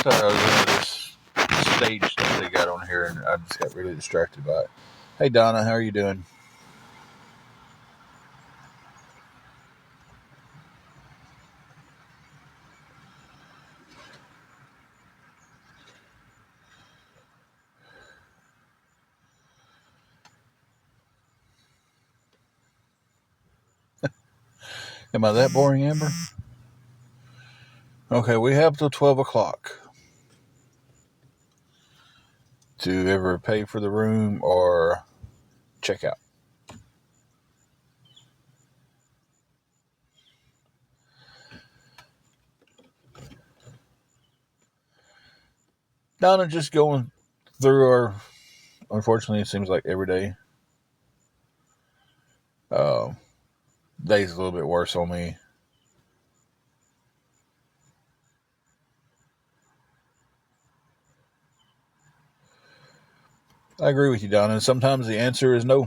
[SPEAKER 1] sorry, I was into this stage stuff they got on here, and I just got really distracted by it. Hey, Donna, how are you doing? Am I that boring, Amber? Okay, we have till 12 o'clock to ever pay for the room or check out. Donna, just going through our, unfortunately, it seems like every day. Day's a little bit worse on me. I agree with you, Donna. Sometimes the answer is no.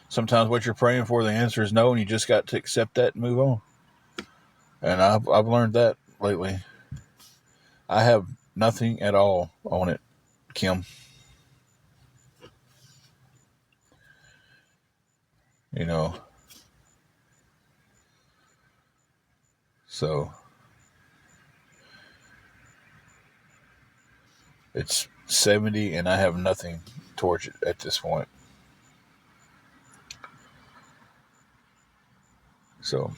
[SPEAKER 1] Sometimes what you're praying for, the answer is no, and you just got to accept that and move on. And I've learned that lately. I have nothing at all on it, Kim. You know, so it's 70 and I have nothing towards it at this point. So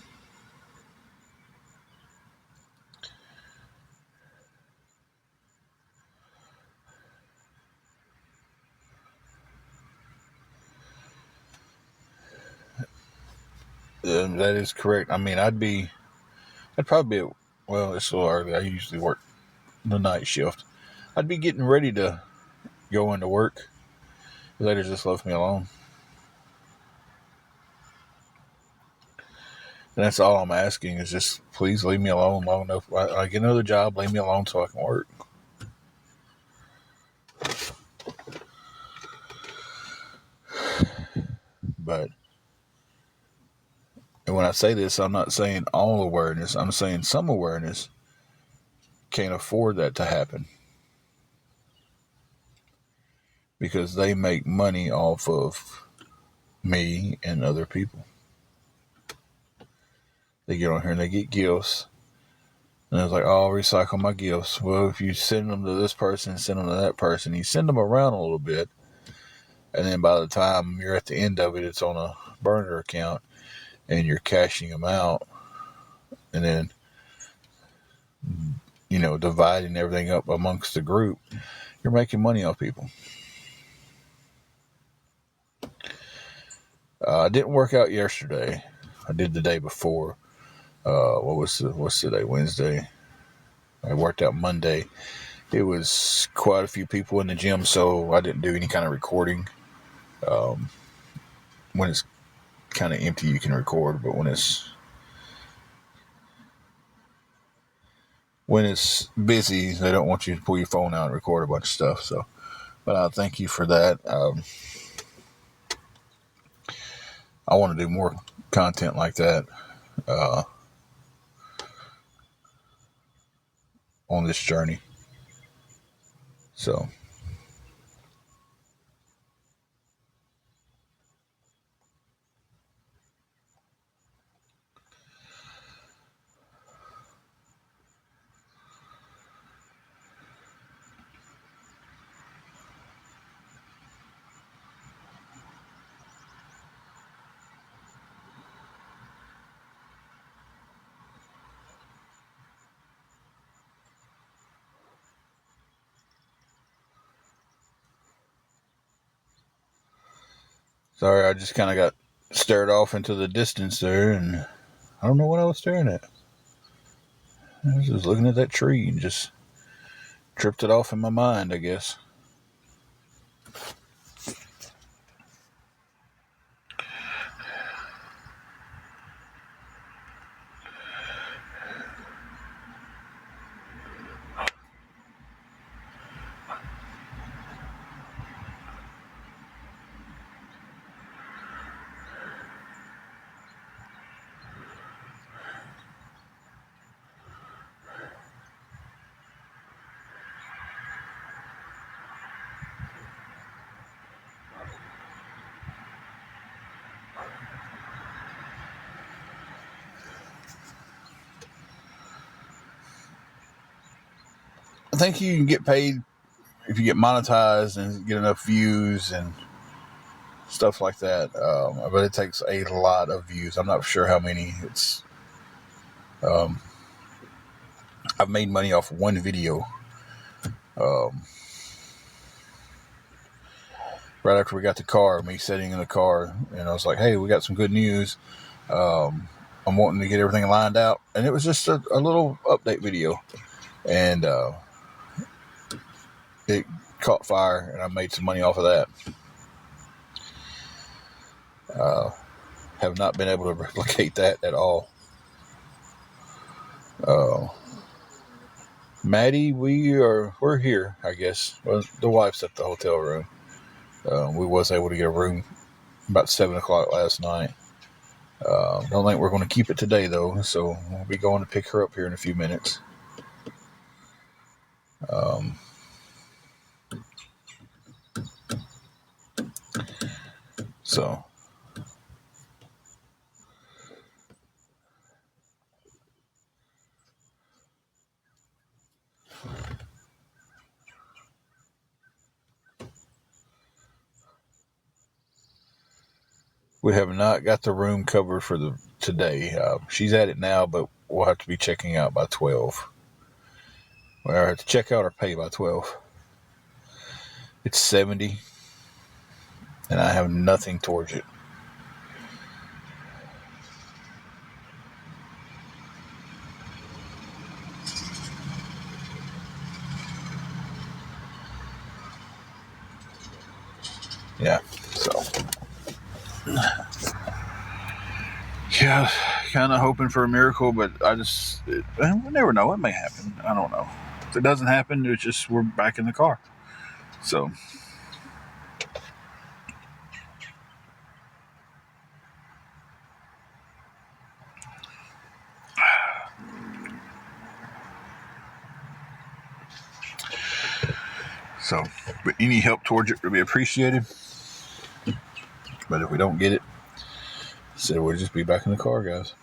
[SPEAKER 1] that is correct. I mean, I'd probably be, well, it's a little early. I usually work the night shift. I'd be getting ready to go into work. Later just left me alone. And that's all I'm asking is just please leave me alone long enough. I get another job, leave me alone so I can work. But and when I say this, I'm not saying all awareness. I'm saying some awareness can't afford that to happen because they make money off of me and other people. They get on here and they get gifts. And it's like, oh, I'll recycle my gifts. Well, if you send them to this person, send them to that person, you send them around a little bit. And then by the time you're at the end of it, it's on a burner account and you're cashing them out. And then, dividing everything up amongst the group, you're making money off people. It didn't work out yesterday. I did the day before. What's today? Wednesday. I worked out Monday. It was quite a few people in the gym, so I didn't do any kind of recording. When it's kind of empty, you can record, but when it's busy, they don't want you to pull your phone out and record a bunch of stuff. So, but I thank you for that. I want to do more content like that on this journey. So, Sorry, I just kind of got stared off into the distance there, and I don't know what I was staring at. I was just looking at that tree and just tripped it off in my mind, I guess. I think you can get paid if you get monetized and get enough views and stuff like that. But it takes a lot of views. I'm not sure how many. I've made money off one video. Right after we got the car, me sitting in the car, and I was like, "Hey, we got some good news. I'm wanting to get everything lined out," and it was just a little update video, and it caught fire, and I made some money off of that. Have not been able to replicate that at all. Maddie, we're here, I guess. Well, the wife's at the hotel room. We was able to get a room about 7 o'clock last night. Don't think we're going to keep it today, though, so we'll be going to pick her up here in a few minutes. So we have not got the room covered for today. She's at it now, but we'll have to be checking out by 12. We'll have to check out or pay by 12. It's 70, and I have nothing towards it. Yeah, so yeah, kind of hoping for a miracle, but we never know. It may happen. I don't know. If it doesn't happen, it's just we're back in the car. So but any help towards it would be appreciated. But if we don't get it, so we'll just be back in the car, guys.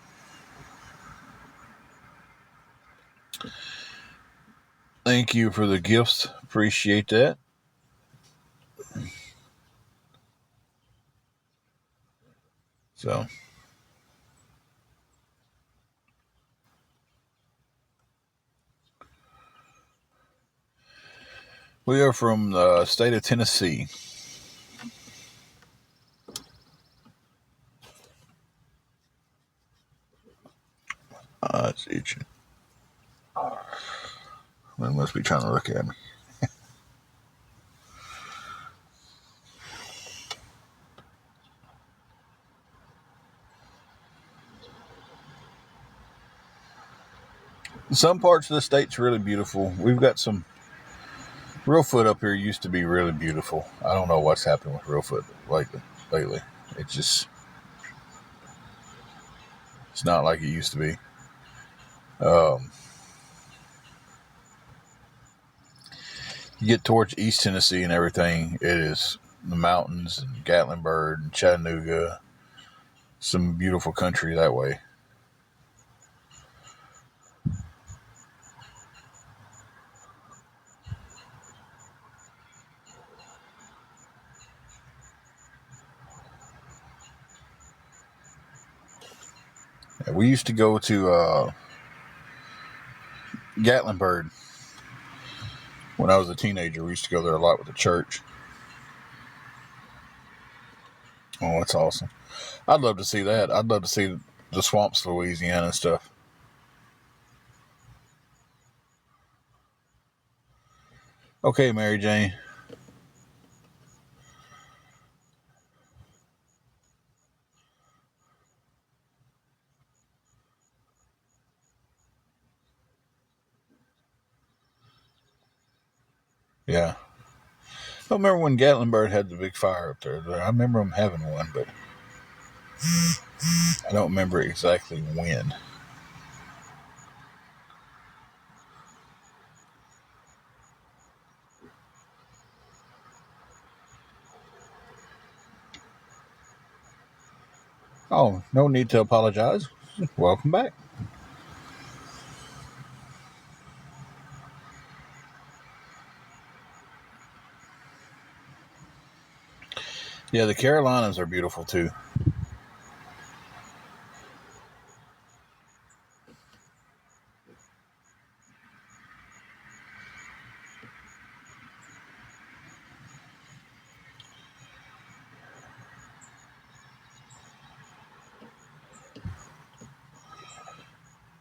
[SPEAKER 1] Thank you for the gifts. Appreciate that. So we are from the state of Tennessee. It's itching. They must be trying to look at me. Some parts of the state's really beautiful. We've got some Reelfoot up here used to be really beautiful. I don't know what's happened with Reelfoot lately. It's not like it used to be. You get towards East Tennessee and everything, it is the mountains and Gatlinburg and Chattanooga. Some beautiful country that way. We used to go to Gatlinburg when I was a teenager. We used to go there a lot with the church. Oh, that's awesome. I'd love to see that. I'd love to see the swamps, of Louisiana and stuff. Okay, Mary Jane. Yeah. I don't remember when Gatlinburg had the big fire up there. I remember them having one, but I don't remember exactly when. Oh, no need to apologize. Welcome back. Yeah, the Carolinas are beautiful too.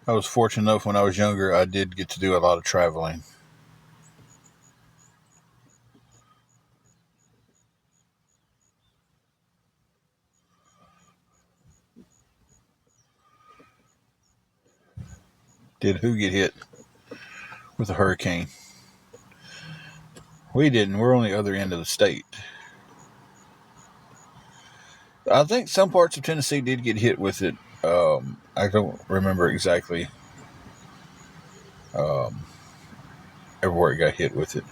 [SPEAKER 1] I was fortunate enough when I was younger, I did get to do a lot of traveling. Did who get hit with a hurricane? We didn't. We're on the other end of the state. I think some parts of Tennessee did get hit with it. I don't remember exactly um, everywhere it got hit with it.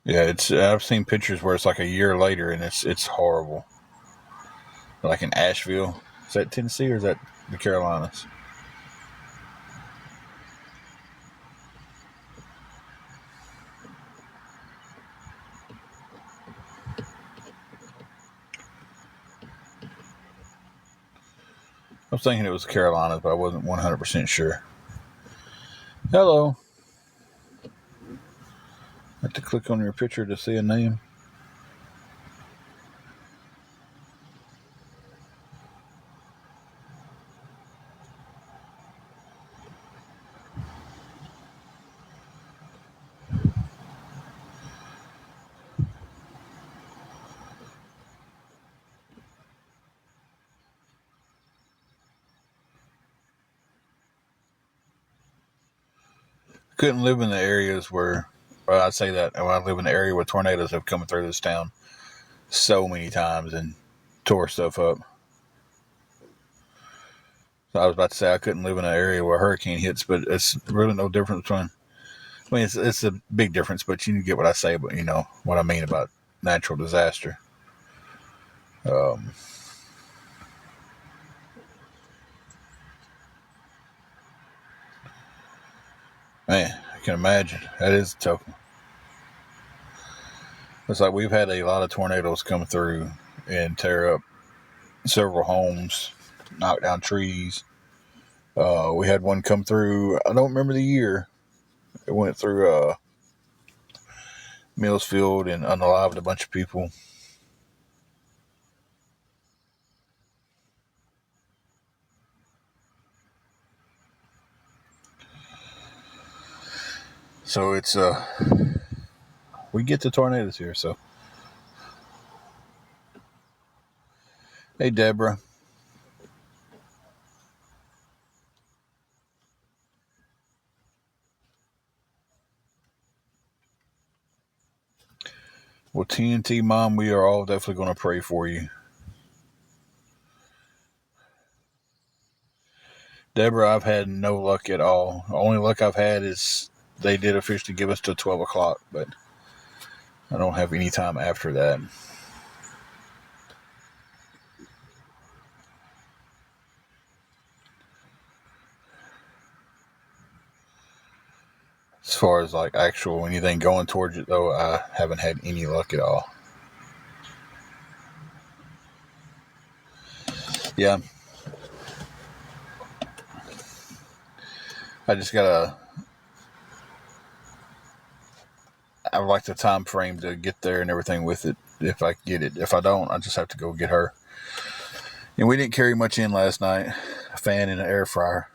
[SPEAKER 1] Yeah, it's. I've seen pictures where it's like a year later, and it's horrible. Like in Asheville, is that Tennessee or is that the Carolinas? I was thinking it was the Carolinas, but I wasn't 100% sure. Hello. I have to click on your picture to see a name. Couldn't live in the areas where, well, I'd say that I live in the area where tornadoes have come through this town so many times and tore stuff up. So I was about to say I couldn't live in an area where a hurricane hits, but it's really no difference between. I mean, it's a big difference, but you get what I say, but you know what I mean about natural disaster. Um, Man, I can imagine that is a tough one. It's like we've had a lot of tornadoes come through and tear up several homes, knock down trees. We had one come through. I don't remember the year. It went through Millsfield and unalived a bunch of people. So it's we get the tornadoes here. So hey, Deborah. Well, TNT Mom, we are all definitely going to pray for you. Deborah, I've had no luck at all. The only luck I've had is they did officially give us till 12 o'clock, but I don't have any time after that. As far as like actual anything going towards it, though, I haven't had any luck at all. Yeah. I just gotta. I would like the time frame to get there and everything with it. If I get it, if I don't, I just have to go get her. And we didn't carry much in last night. A fan and an air fryer.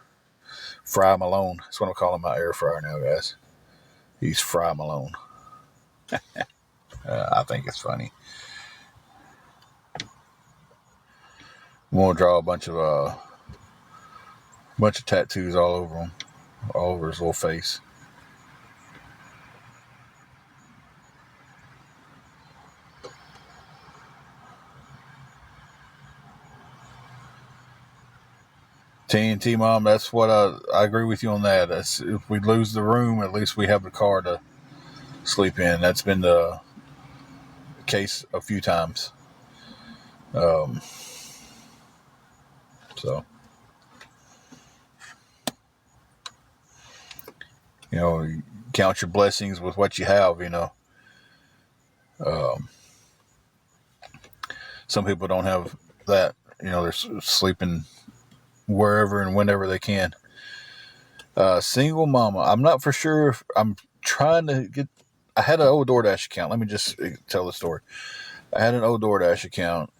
[SPEAKER 1] Fry Malone. That's what I'm calling my air fryer now, guys. He's Fry Malone. I think it's funny. I'm gonna draw a bunch of tattoos all over him, all over his little face. TNT Mom, that's what I agree with you on that. If we lose the room, at least we have the car to sleep in. That's been the case a few times. So, you count your blessings with what you have, Some people don't have that. They're sleeping wherever and whenever they can. Single mama. I'm not for sure if I'm trying to get. I had an old DoorDash account. Let me just tell the story. I had an old DoorDash account.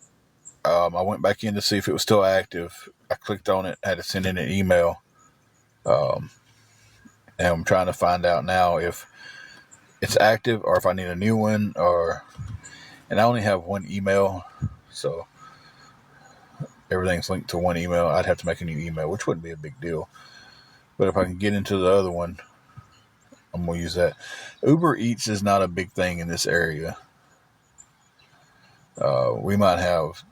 [SPEAKER 1] I went back in to see if it was still active. I clicked on it, had to send in an email. And I'm trying to find out now if it's active or if I need a new one. And I only have one email, so everything's linked to one email. I'd have to make a new email, which wouldn't be a big deal. But if I can get into the other one, I'm going to use that. Uber Eats is not a big thing in this area. We might have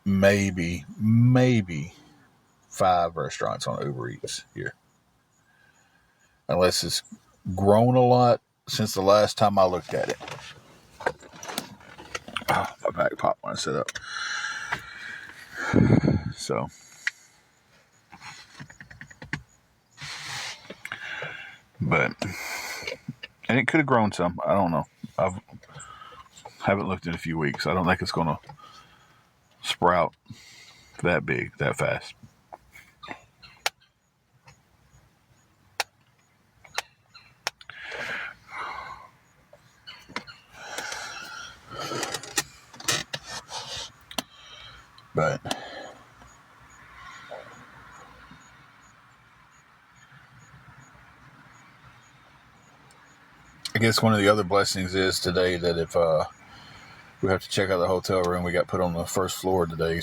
[SPEAKER 1] maybe 5 restaurants on Uber Eats here. Unless it's grown a lot since the last time I looked at it. Oh, my back popped when I set up. So. And it could have grown some. I don't know. I haven't looked in a few weeks. I don't think it's going to sprout that big, that fast. But I guess one of the other blessings is today that if we have to check out the hotel room, we got put on the first floor today,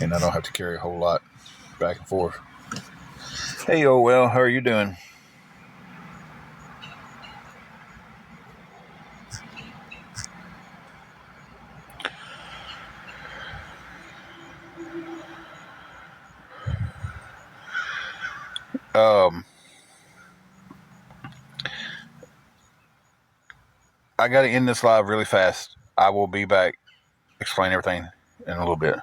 [SPEAKER 1] and I don't have to carry a whole lot back and forth. Hey, well, how are you doing? I got to end this live really fast. I will be back, explain everything in a little bit.